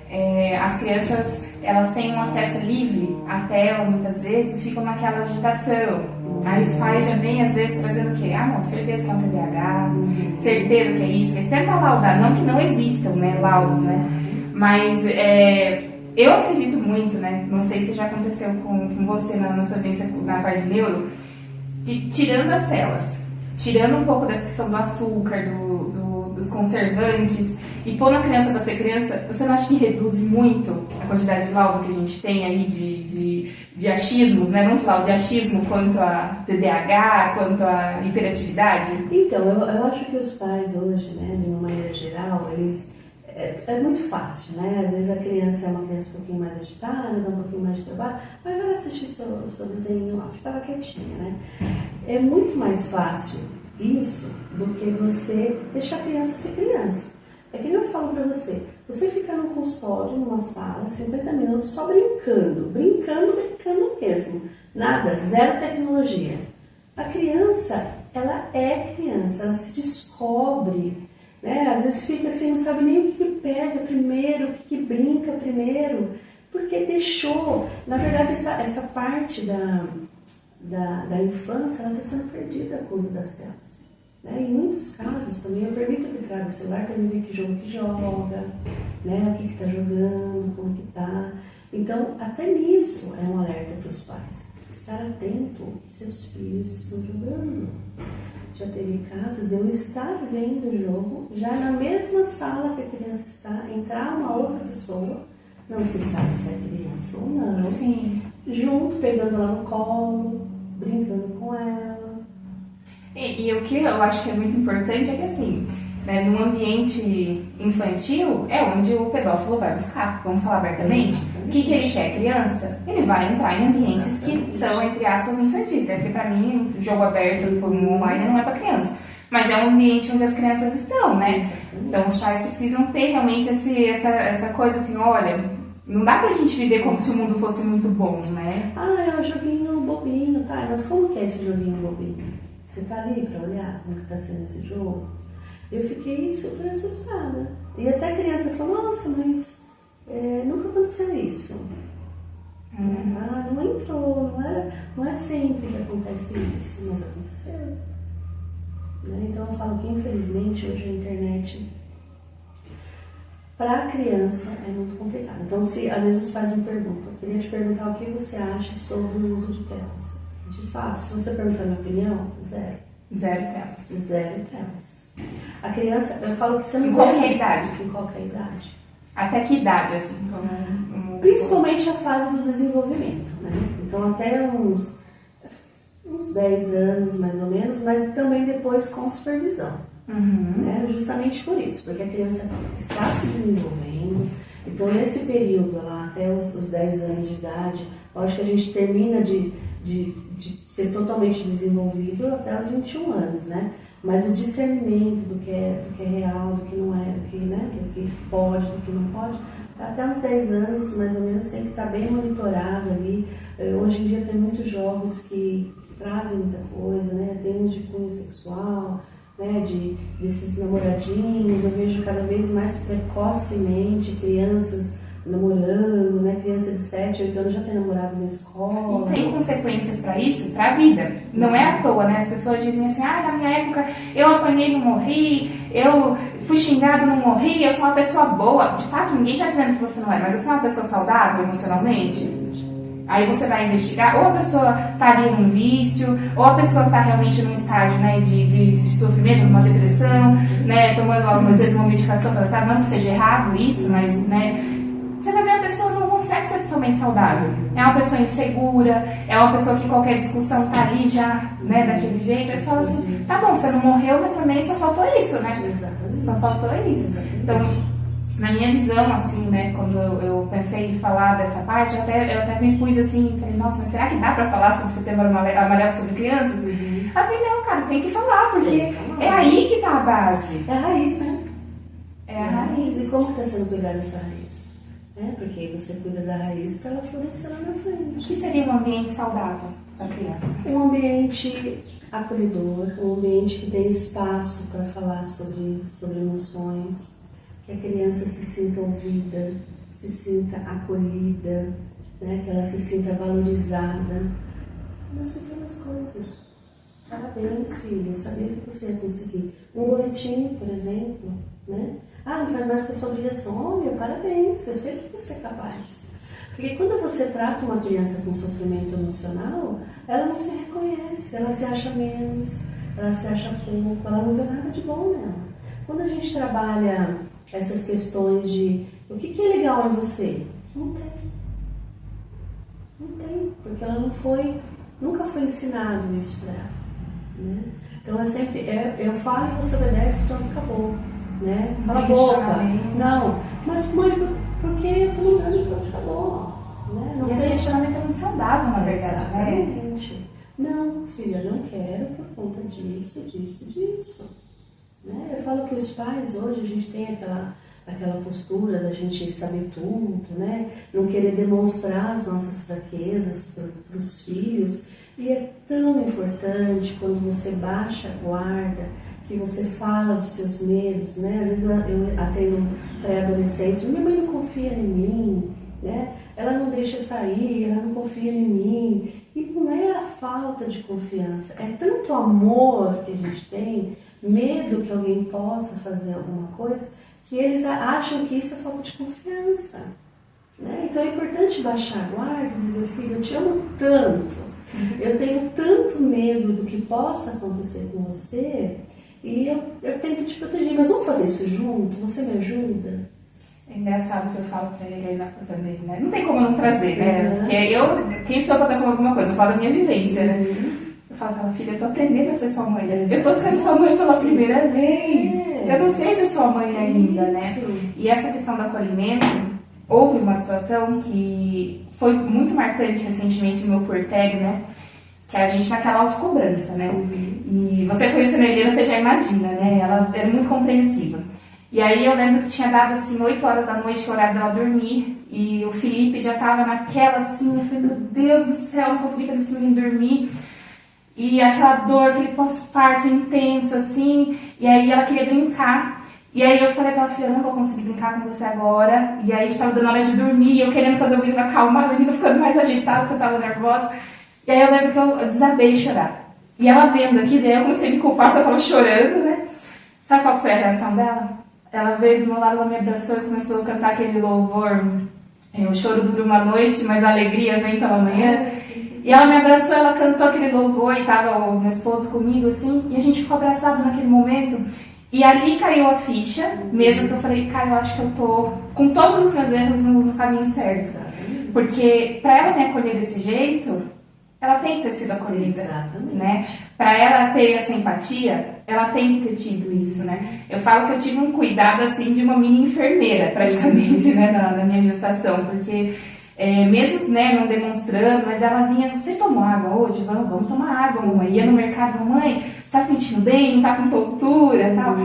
As crianças, elas têm um acesso livre à tela, muitas vezes, ficam naquela agitação. Aí os pais já vêm, às vezes, trazendo o quê? Não, certeza que é um TDAH, certeza que é isso. Tenta laudar, não que não existam, né, laudos, né? Mas eu acredito muito, né? Não sei se já aconteceu com você na sua vivência na parte de neuro, que tirando as telas, tirando um pouco dessa questão do açúcar, dos conservantes, e pondo a criança para ser criança, você não acha que reduz muito a quantidade de laudo que a gente tem aí de achismos, né? Não de laudo, de achismo quanto a TDAH, quanto a hiperatividade? Então, eu acho que os pais hoje, né, de uma maneira geral, eles... É muito fácil, né? Às vezes a criança é uma criança um pouquinho mais agitada, dá um pouquinho mais de trabalho, mas vai assistir seu desenho lá, ficava quietinha, né? É muito mais fácil isso do que você deixar a criança ser criança. É que eu falo pra você ficar no consultório, numa sala, 50 minutos só brincando mesmo. Nada, zero tecnologia. A criança, ela é criança, ela se descobre, né? Às vezes fica assim, não sabe nem o que pega primeiro, o que brinca primeiro, porque deixou. Na verdade, essa parte da infância, ela está sendo perdida com o uso das telas. Né? Em muitos casos também, eu permito que traga o celular para mim ver que jogo que joga, né? O que está jogando, como que está. Então, até nisso é um alerta para os pais. Estar atento que seus filhos estão jogando. Já teve casos de eu estar vendo o jogo, já na mesma sala que a criança está, entrar uma outra pessoa, não se sabe se é criança ou não, Sim. junto, pegando ela no colo, brincando com ela. E o que eu acho que é muito importante é que, assim, né, num ambiente infantil é onde o pedófilo vai buscar, vamos falar abertamente. O que ele quer? Criança? Ele vai entrar em ambientes que são, entre aspas, infantis, né? Porque pra mim, jogo aberto como online não é pra criança. Mas é um ambiente onde as crianças estão, né? Exatamente. Então os pais precisam ter realmente essa coisa assim, olha, não dá pra gente viver como se o mundo fosse muito bom, né? Ah, é um joguinho bobinho, tá? Mas como que é esse joguinho bobinho? Você tá ali pra olhar como que tá sendo esse jogo? Eu fiquei super assustada. E até a criança falou, nossa, mas nunca aconteceu isso. Ah, não entrou, não é sempre que acontece isso, mas aconteceu. Né? Então eu falo que infelizmente hoje a internet para a criança é muito complicado. Então se às vezes os pais me perguntam, eu queria te perguntar o que você acha sobre o uso de telas. De fato, se você perguntar a minha opinião, zero. Zero telas. Zero telas. A criança, eu falo que você não Em vê qualquer idade. Em qualquer idade. Até que idade, assim? Principalmente a fase do desenvolvimento, né? Então até uns 10 anos mais ou menos, mas também depois com supervisão. Né? Justamente por isso, porque a criança está se desenvolvendo, então nesse período lá, até os 10 anos de idade, lógico que a gente termina de ser totalmente desenvolvido até os 21 anos, né? Mas o discernimento do que é real, do que não é, do que pode, do que não pode, até uns 10 anos, mais ou menos, tem que estar bem monitorado ali. Hoje em dia tem muitos jogos que trazem muita coisa, né? Tem uns de cunho sexual, né? Desses namoradinhos. Eu vejo cada vez mais precocemente crianças namorando, né? Criança de 7, 8 anos já tem namorado na escola. E tem consequências para isso, para a vida. Não é à toa, né? As pessoas dizem assim, na minha época eu apanhei, não morri, eu fui xingado, não morri, eu sou uma pessoa boa. De fato, ninguém está dizendo que você não é, mas você é uma pessoa saudável emocionalmente? Aí você vai investigar, ou a pessoa está ali num vício, ou a pessoa está realmente num estágio, né, de sofrimento, numa depressão, né, tomando às vezes uma medicação para tratar, não que seja errado isso, mas, né, você vai ver a pessoa não consegue ser totalmente saudável. É uma pessoa insegura, é uma pessoa que qualquer discussão tá ali já, né, daquele jeito. Aí você fala assim, tá bom, você não morreu, mas também só faltou isso, né? Exatamente. Só faltou isso. Então, na minha visão, assim, né, quando eu pensei em falar dessa parte, eu até me pus assim, falei, nossa, mas será que dá pra falar sobre Setembro Amarelo sobre crianças? Aí eu falei, não, cara, tem que falar, porque é aí que tá a base. É a raiz, né? É a raiz. E como está sendo cuidada essa raiz? Porque você cuida da raiz para ela florescer lá na frente. O que seria um ambiente saudável para a criança? Um ambiente acolhedor, um ambiente que dê espaço para falar sobre emoções, que a criança se sinta ouvida, se sinta acolhida, né? Que ela se sinta valorizada. Umas pequenas coisas. Parabéns, filho, eu sabia que você ia conseguir. Um boletim, por exemplo, né? Não faz mais que a sua obrigação. Olha, parabéns, eu sei que você é capaz. Porque quando você trata uma criança com sofrimento emocional, ela não se reconhece, ela se acha menos, ela se acha pouco, ela não vê nada de bom nela. Quando a gente trabalha essas questões de o que é legal em você, não tem. Não tem, porque ela nunca foi ensinado isso para ela. Né? Então é sempre, eu falo e você obedece, pronto, acabou. Né? Cala a boca. Não, mas mãe, por que eu tô mandando e pronto, acabou. Né? Não, e esse questionamento é muito saudável, na verdade. Exatamente. Não, filha, eu não quero por conta disso. Né? Eu falo que os pais hoje, a gente tem aquela postura da gente saber tudo, né? Não querer demonstrar as nossas fraquezas para os filhos. E é tão importante quando você baixa a guarda, que você fala dos seus medos, né? Às vezes eu atendo pré-adolescentes, minha mãe não confia em mim, né? Ela não deixa eu sair, ela não confia em mim. E não é a falta de confiança, é tanto amor que a gente tem, medo que alguém possa fazer alguma coisa, que eles acham que isso é falta de confiança. Né? Então é importante baixar a guarda e dizer, filho, eu te amo tanto, eu tenho tanto medo do que possa acontecer com você, e eu tento te proteger, mas vamos fazer isso junto? Você me ajuda? É engraçado que eu falo pra ele aí também, né? Não tem como eu não trazer, né? Porque quem sou pra estar falando alguma coisa? Eu falo da minha vivência, né? Eu falo pra ela, filha, eu tô aprendendo a ser sua mãe. Eu tô sendo sua mãe pela primeira vez. Eu não sei ser sua mãe ainda, né? E essa questão do acolhimento, houve uma situação que foi muito marcante recentemente no meu puerpério, né? Que a gente naquela autocobrança, né? E você conhecendo a Helena, você já imagina, né? Ela era muito compreensiva. E aí eu lembro que tinha dado assim 8 horas da noite, que é o horário dela dormir, e o Felipe já tava naquela assim, eu falei, meu Deus do céu, não consegui fazer esse menino dormir. E aquela dor, aquele pós-parto intenso, assim, e aí ela queria brincar. E aí eu falei pra ela, filha, eu não vou conseguir brincar com você agora. E aí estava dando hora de dormir, eu querendo fazer o menino acalmar, o menino ficando mais agitado, porque eu tava nervosa. E aí eu lembro que eu desabei de chorar. E ela vendo aqui, daí eu comecei a me culpar porque eu tava chorando, né? Sabe qual foi a reação dela? Ela veio do meu lado, ela me abraçou e começou a cantar aquele louvor. O choro dura uma noite, mas a alegria vem pela manhã. E ela me abraçou, ela cantou aquele louvor e tava o meu esposo comigo, assim, e a gente ficou abraçado naquele momento. E ali caiu a ficha, mesmo que eu falei, cara, eu acho que eu tô com todos os meus erros no caminho certo. Porque pra ela me acolher desse jeito, ela tem que ter sido acolhida. Exatamente. Né? Pra ela ter essa empatia, ela tem que ter tido isso, né? Eu falo que eu tive um cuidado, assim, de uma mini enfermeira, praticamente, né, na minha gestação, porque... mesmo, né, não demonstrando, mas ela vinha, você tomou água hoje? Vamos tomar água, mamãe. Ia no mercado, mamãe, você tá sentindo bem? Não tá com tontura e tal?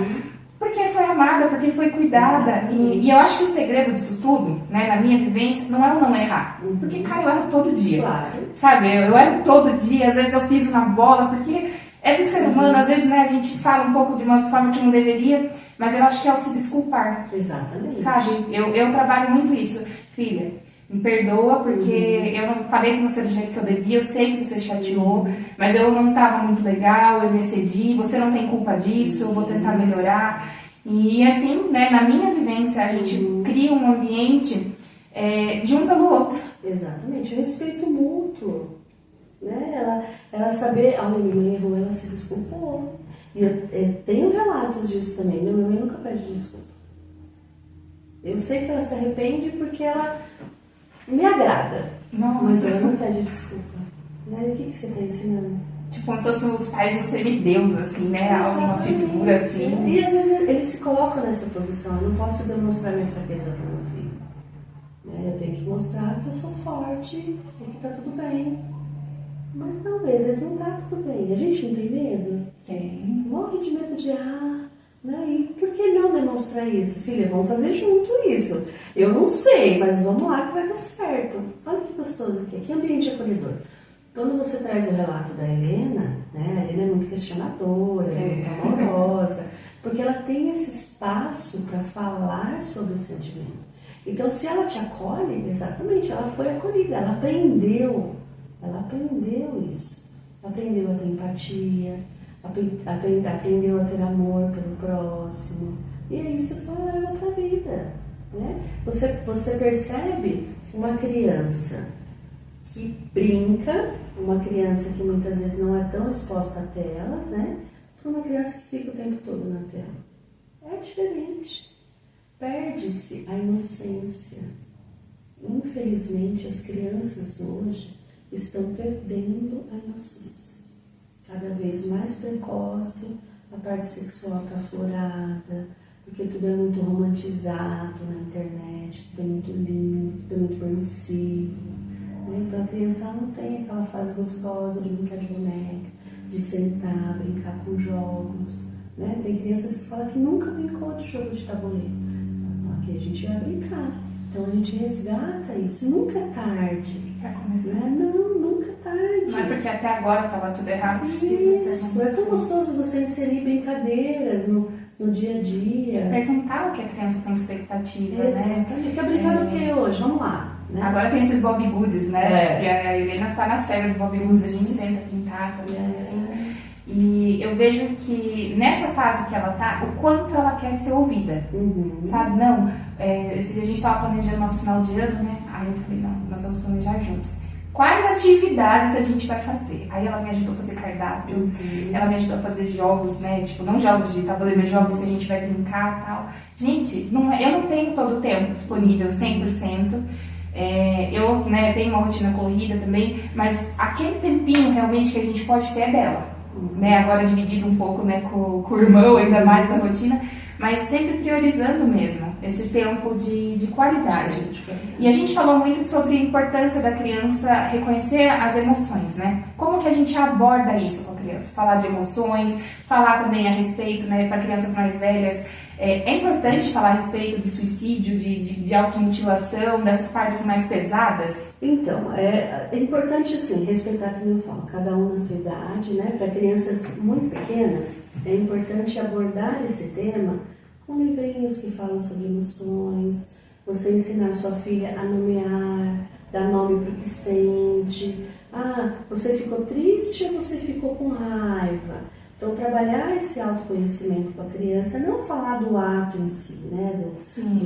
Porque foi amada, porque foi cuidada. E eu acho que o segredo disso tudo, né, na minha vivência, não é o não errar. Porque, cara, eu erro todo dia. Claro. Sabe, eu erro todo dia, às vezes eu piso na bola, porque é do ser humano, às vezes, né, a gente fala um pouco de uma forma que não deveria, mas eu acho que é o se desculpar. Exatamente. Sabe, eu trabalho muito isso. Filha, me perdoa porque eu não falei com você do jeito que eu devia, eu sei que você chateou, mas eu não estava muito legal, eu me excedi, você não tem culpa disso, eu vou tentar melhorar. E assim, né, na minha vivência, a gente cria um ambiente de um pelo outro. Exatamente, respeito mútuo. Né? Ela saber, a minha mãe errou, ela se desculpou. E eu tenho relatos disso também, minha mãe nunca pede desculpa. Eu sei que ela se arrepende porque ela me agrada. Nossa. Mas ela não pede desculpa. Né? E o que você está ensinando? Tipo, como se fossem os pais de semideus, assim, né? Uma figura assim. E às vezes eles se colocam nessa posição. Eu não posso demonstrar minha fraqueza para meu filho. Né? Eu tenho que mostrar que eu sou forte e que está tudo bem. Mas não, às vezes não está tudo bem. A gente não tem medo? Tem. Morre de medo de errar. Né? E por que não demonstrar isso? Filha, vamos fazer junto isso. Eu não sei, mas vamos lá que vai dar certo. Olha que gostoso aqui. Que ambiente acolhedor. Quando você traz o relato da Helena, né? A Helena é muito questionadora, é muito amorosa, porque ela tem esse espaço para falar sobre o sentimento. Então, se ela te acolhe, exatamente, ela foi acolhida, ela aprendeu isso. Aprendeu a ter empatia, aprendeu a ter amor pelo próximo. E é isso que ela leva para a vida. Né? Você percebe uma criança que brinca, uma criança que muitas vezes não é tão exposta a telas, né? Para uma criança que fica o tempo todo na tela. É diferente. Perde-se a inocência. Infelizmente, as crianças hoje estão perdendo a inocência. Cada vez mais precoce, a parte sexual está aflorada, porque tudo é muito romantizado na internet, tudo é muito lindo, tudo é muito permissivo. Então a criança não tem aquela fase gostosa de brincar de boneca, de sentar, brincar com jogos. Né? Tem crianças que falam que nunca brincou de jogo de tabuleiro. Então aqui a gente vai brincar. Então a gente resgata isso. Nunca é tarde. Pra começar. Né? Não, nunca é tarde. Não é porque até agora estava tudo errado. Isso, é tão gostoso você inserir brincadeiras no dia a dia. Perguntar o que a criança tem expectativa, Exatamente. né? Quer brincar do que hoje? Vamos lá. Né? Agora tem esses Bob Goods, né? Que a Helena tá na febre de Bob Goods, a gente senta pintar também, assim. E eu vejo que nessa fase que ela tá, o quanto ela quer ser ouvida. Sabe? Não, esse dia a gente tava planejando nosso final de ano, né? Aí eu falei, não, nós vamos planejar juntos. Quais atividades a gente vai fazer? Aí ela me ajudou a fazer cardápio, ela me ajudou a fazer jogos, né? Tipo, não jogos de tabuleiro, mas jogos que a gente vai brincar e tal. Gente, eu não tenho todo o tempo disponível, 100%. Eu, né, tenho uma rotina corrida também, mas aquele tempinho realmente que a gente pode ter é dela. né, agora dividido um pouco, né, com o irmão, ainda mais a rotina, mas sempre priorizando mesmo esse tempo de qualidade. E a gente falou muito sobre a importância da criança reconhecer as emoções, né? Como que a gente aborda isso com a criança? Falar de emoções, falar também a respeito, né, para crianças mais velhas. É importante falar a respeito de suicídio, de automutilação, dessas partes mais pesadas? Então, é importante, assim, respeitar, como eu falo, cada um na sua idade, né? Para crianças muito pequenas, é importante abordar esse tema com livrinhos que falam sobre emoções, você ensinar sua filha a nomear, dar nome para o que sente. Ah, você ficou triste ou você ficou com raiva? Então, trabalhar esse autoconhecimento com a criança, não falar do ato em si, né, do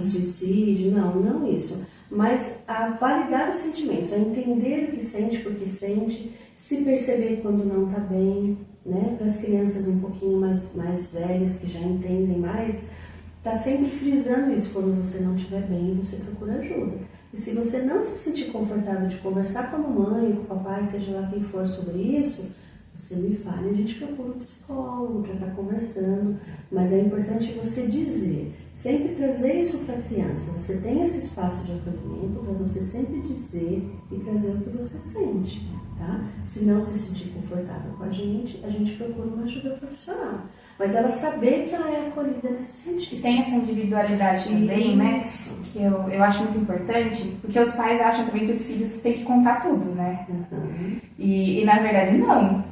suicídio, não isso. Mas a validar os sentimentos, a entender o que sente, porque sente, se perceber quando não está bem, né, para as crianças um pouquinho mais velhas, que já entendem mais, tá sempre frisando isso, quando você não estiver bem, você procura ajuda. E se você não se sentir confortável de conversar com a mamãe, com o papai, seja lá quem for sobre isso, você me fale, a gente procura um psicólogo para estar conversando, mas é importante você dizer, sempre trazer isso para a criança. Você tem esse espaço de acolhimento para você sempre dizer e trazer o que você sente, tá? Se não se sentir confortável com a gente procura uma ajuda profissional. Mas ela saber que ela é acolhida nesse sentido. Que tem essa individualidade também, né? Que eu acho muito importante, porque os pais acham também que os filhos têm que contar tudo, né? Uhum. E na verdade não.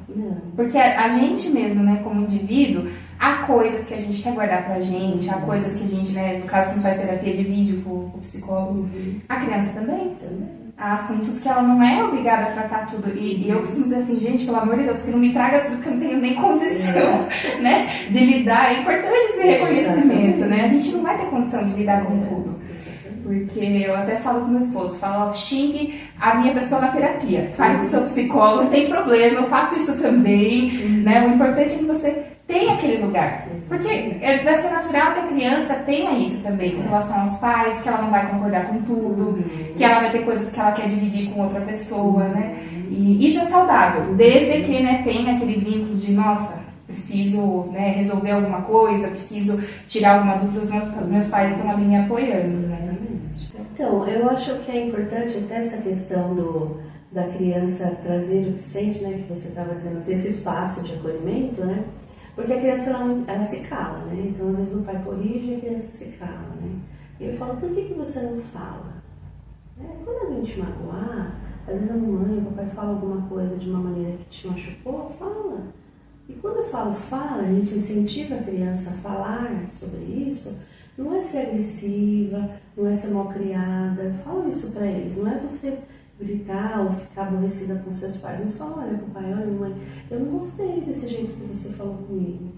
Porque a gente mesmo, né, como indivíduo, há coisas que a gente quer guardar pra gente, há coisas que a gente, né, no caso, não faz terapia de vídeo com o psicólogo, a criança também. Há assuntos que ela não é obrigada a tratar tudo. E eu costumo dizer assim, gente, pelo amor de Deus, que não me traga tudo, que eu não tenho nem condição, né, de lidar. É importante esse reconhecimento, né? A gente não vai ter condição de lidar com tudo. Porque eu até falo com meu esposo, falo, xingue a minha pessoa na terapia, fale com o seu psicólogo, não tem problema, eu faço isso também, né? O importante é que você tenha aquele lugar. Porque vai ser natural que a criança tenha isso também, com relação aos pais, que ela não vai concordar com tudo, que ela vai ter coisas que ela quer dividir com outra pessoa, né? E isso é saudável, desde que, né, tenha aquele vínculo de, nossa, preciso, né, resolver alguma coisa, preciso tirar alguma dúvida, os meus pais estão ali me apoiando, né? Então, eu acho que é importante até essa questão da criança trazer o que sente, né, que você estava dizendo, ter esse espaço de acolhimento, né? Porque a criança, ela se cala, né? Então, às vezes o pai corrige e a criança se cala, né? E eu falo, por que você não fala? Quando alguém te magoar, às vezes a mamãe, o papai fala alguma coisa de uma maneira que te machucou, fala. E quando eu falo fala, a gente incentiva a criança a falar sobre isso, não é ser agressiva, não é ser malcriada, eu falo isso para eles, não é você gritar ou ficar aborrecida com seus pais, mas fala, olha papai, olha mãe, eu não gostei desse jeito que você falou comigo.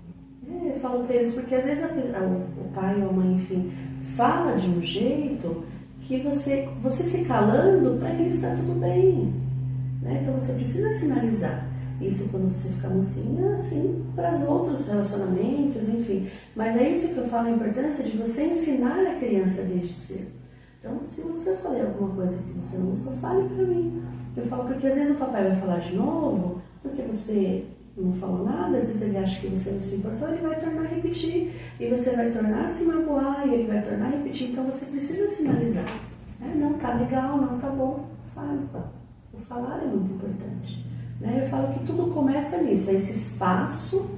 Eu falo para eles, porque às vezes o pai ou a mãe, enfim, fala de um jeito que você se calando, para eles está tudo bem, né? Então você precisa sinalizar isso quando você fica mocinha, assim, para os outros relacionamentos, enfim. Mas é isso que eu falo, a importância de você ensinar a criança desde cedo. Então, se você falei alguma coisa que você não gostou, fale para mim. Eu falo porque às vezes o papai vai falar de novo, porque você não falou nada, às vezes ele acha que você não se importou, ele vai tornar a repetir. E você vai tornar a se magoar, e ele vai tornar a repetir. Então, você precisa sinalizar. Não tá legal, não tá bom, fale. O falar é muito importante. Eu falo que tudo começa nisso, é esse espaço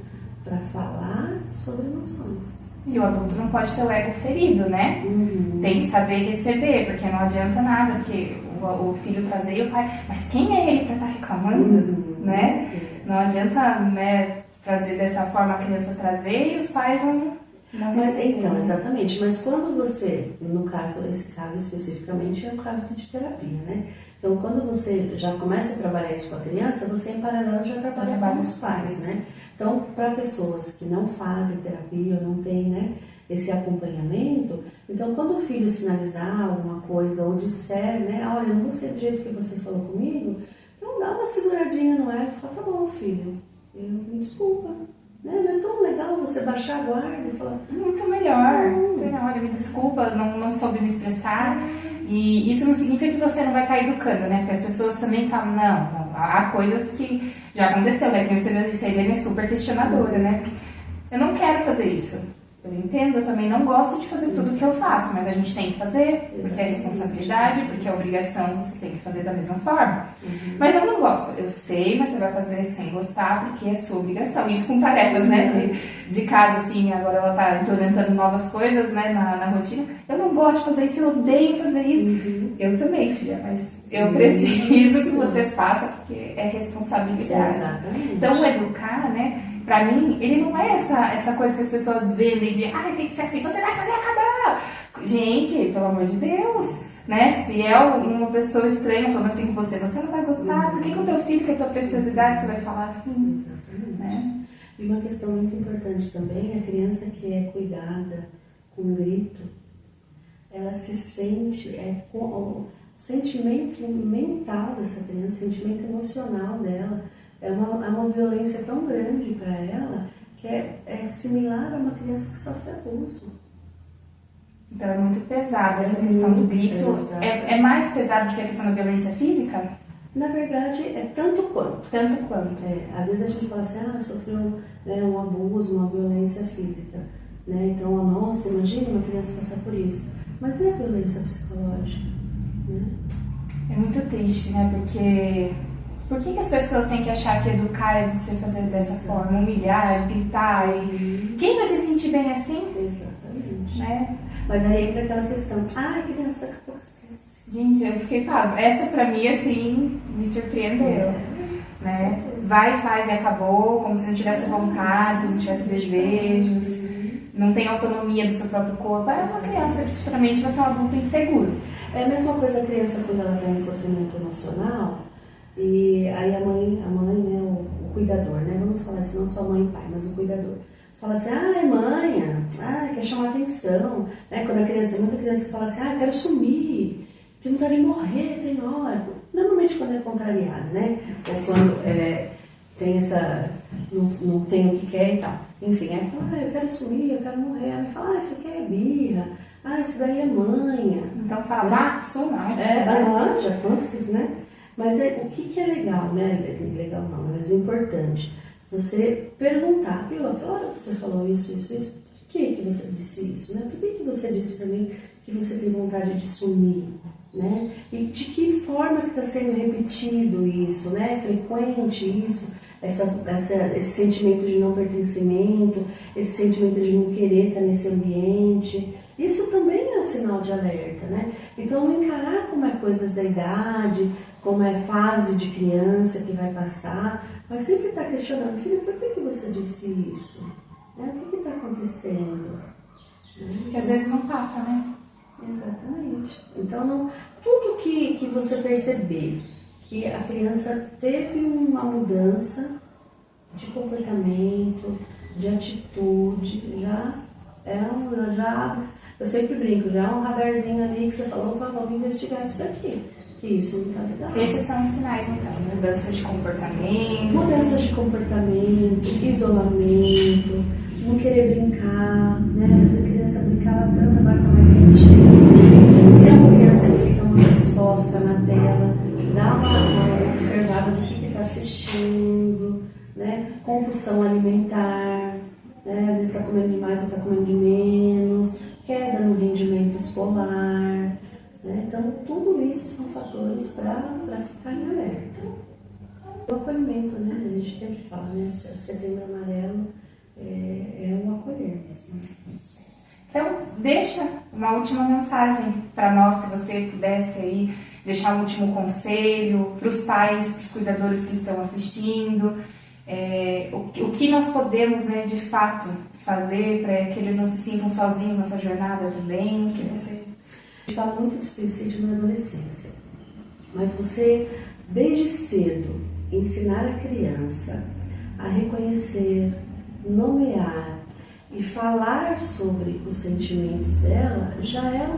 para falar sobre emoções. E o adulto não pode ter o ego ferido, né? Uhum. Tem que saber receber, porque não adianta nada, porque o filho trazer e o pai... Mas quem é ele para estar reclamando, né? Não adianta, né, trazer dessa forma a criança trazer e os pais não mas, então, exatamente. Mas quando você, no caso, esse caso especificamente é o caso de terapia, né? Então, quando você já começa a trabalhar isso com a criança, você em paralelo já trabalha com os pais, né? Então, para pessoas que não fazem terapia ou não têm, né, esse acompanhamento, então quando o filho sinalizar alguma coisa ou disser, né, olha, eu não gostei do jeito que você falou comigo, então dá uma seguradinha no ego e fala, tá bom, filho, me desculpa. Não é tão legal você baixar a guarda e falar... Muito melhor. Olha, me desculpa, não soube me expressar. E isso não significa que você não vai estar educando, né? Porque as pessoas também falam, não, há coisas que Já aconteceu, né? Que você disse, a Helene é super questionadora, né? Eu não quero fazer isso. Eu entendo, eu também não gosto de fazer tudo o que eu faço, mas a gente tem que fazer, porque é responsabilidade, porque é obrigação, você tem que fazer da mesma forma. Mas eu não gosto. Eu sei, mas você vai fazer sem gostar, porque é sua obrigação. Isso com tarefas, né, de casa, assim, agora ela tá implementando novas coisas, né, na rotina. Eu não gosto de fazer isso, eu odeio fazer isso. Eu também, filha, mas eu preciso que você faça, porque é responsabilidade. Exatamente. Então, o educar, né, pra mim, ele não é essa coisa que as pessoas vendem de, tem que ser assim, você vai fazer acabar. Gente, pelo amor de Deus, né? Se é uma pessoa estranha falando assim com você, você não vai gostar. Por que com o teu filho, que é a tua preciosidade, você vai falar assim? Exatamente. Né? E uma questão muito importante também, a criança que é cuidada com grito, ela se sente, o sentimento mental dessa criança, o sentimento emocional dela, é uma violência tão grande para ela que é similar a uma criança que sofre abuso. Então é muito pesado essa questão do grito. É mais pesado do que a questão da violência física? Na verdade, é tanto quanto. Tanto quanto. Às vezes a gente fala assim, sofreu, né, um abuso, uma violência física. Né? Então, nossa, imagina uma criança passar por isso. Mas é violência psicológica. Né? É muito triste, né? Porque por que as pessoas têm que achar que educar é você fazer dessa forma? Humilhar, gritar e... Quem vai se sentir bem assim? Exatamente. Né? Mas aí entra aquela questão, criança que esquece. Gente, eu fiquei pasma. Essa pra mim, assim, me surpreendeu. Né? Vai, faz e acabou, como se não tivesse vontade, não tivesse desejos, não tem autonomia do seu próprio corpo. É uma criança que futuramente vai ser um adulto inseguro. É a mesma coisa a criança quando ela está em sofrimento emocional, e aí a mãe, né, o cuidador, né? Vamos falar assim, não só mãe e pai, mas o cuidador. Fala assim, mãe, quer chamar atenção. Né? Quando a criança, muita criança fala assim, quero sumir, tenho vontade de morrer, tem hora. Normalmente quando é contrariada, né? Ou quando tem essa, não tem o que quer e tal. Enfim, aí fala, eu quero sumir, eu quero morrer. Aí fala, isso aqui é birra, isso daí é manha. Então fala, suma. Já quantos, né? Mas o que é legal, né? Legal não, mas é importante. Você perguntar, viu, aquela hora que você falou isso, por que você disse isso, né? Por que você disse para mim que você tem vontade de sumir, né? E de que forma que está sendo repetido isso, né? É frequente isso, esse sentimento de não pertencimento, esse sentimento de não querer estar nesse ambiente. Isso também é um sinal de alerta, né? Então, não encarar como é coisas da idade, como é fase de criança que vai passar, mas sempre estar questionando, filho, por que você disse isso? O que está acontecendo? Porque às vezes não passa, né? Exatamente. Então, tudo que você perceber que a criança teve uma mudança de comportamento, de atitude, eu sempre brinco, já é um radarzinho ali que você falou, vamos investigar isso aqui. Que isso não está legal. Esses são os sinais, então, mudanças de comportamento. Mudanças de comportamento, isolamento, não querer brincar, né? Essa criança brincava tanto, agora está mais quietinha. Se é uma criança que fica muito exposta na tela, dá uma observada do que está assistindo, né? Compulsão alimentar, né? Às vezes está comendo demais ou está comendo de menos, queda no rendimento escolar. Então, tudo isso são fatores para ficar em alerta. O acolhimento, né? A gente sempre fala, né? Setembro Amarelo é um acolher mesmo. Então, deixa uma última mensagem para nós, se você pudesse aí deixar um último conselho para os pais, para os cuidadores que estão assistindo. O que nós podemos, né, de fato, fazer para que eles não se sintam sozinhos nessa jornada também? Que você... A gente fala muito de suicídio na adolescência, mas você, desde cedo, ensinar a criança a reconhecer, nomear e falar sobre os sentimentos dela já é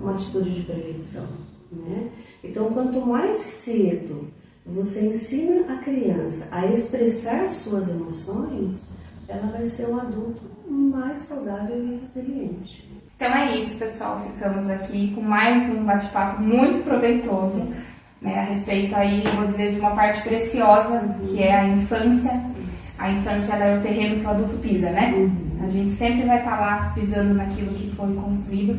uma atitude de prevenção, né? Então, quanto mais cedo você ensina a criança a expressar suas emoções, ela vai ser um adulto mais saudável e resiliente. Então é isso, pessoal. Ficamos aqui com mais um bate-papo muito proveitoso. né, a respeito aí, vou dizer, de uma parte preciosa, que é a infância. A infância ela é o terreno que o adulto pisa, né? A gente sempre vai estar lá pisando naquilo que foi construído,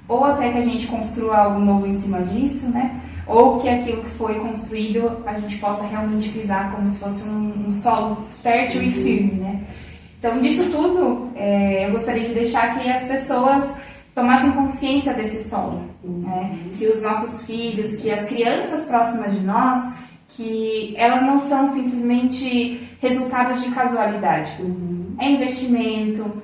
ou até que a gente construa algo novo em cima disso, né? Ou que aquilo que foi construído a gente possa realmente pisar como se fosse um solo fértil e firme, né? Então, disso tudo, eu gostaria de deixar que as pessoas tomassem consciência desse solo, né? Que os nossos filhos, que as crianças próximas de nós, que elas não são simplesmente resultados de casualidade. É investimento,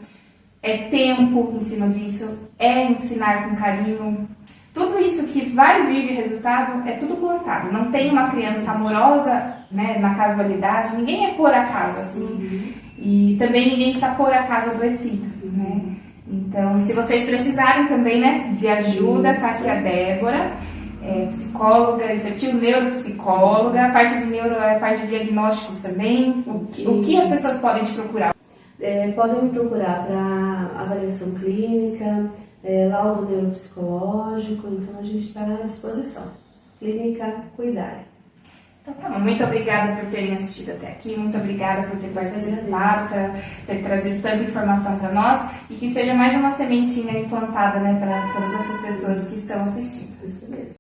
é tempo em cima disso, é ensinar com carinho. Tudo isso que vai vir de resultado é tudo plantado. Não tem uma criança amorosa, né, na casualidade, ninguém é por acaso assim. E também ninguém está por acaso adoecido, né? Então, se vocês precisarem também, né, de ajuda, tá aqui a Débora, psicóloga infantil, neuropsicóloga, a parte de neuro é a parte de diagnósticos também. O que as pessoas podem te procurar? Podem me procurar para avaliação clínica, laudo neuropsicológico, então a gente está à disposição. Clínica Cuidar. Então tá bom, muito obrigada por terem assistido até aqui, muito obrigada por ter participado, ter trazido tanta informação para nós e que seja mais uma sementinha implantada, né, para todas essas pessoas que estão assistindo. Isso mesmo.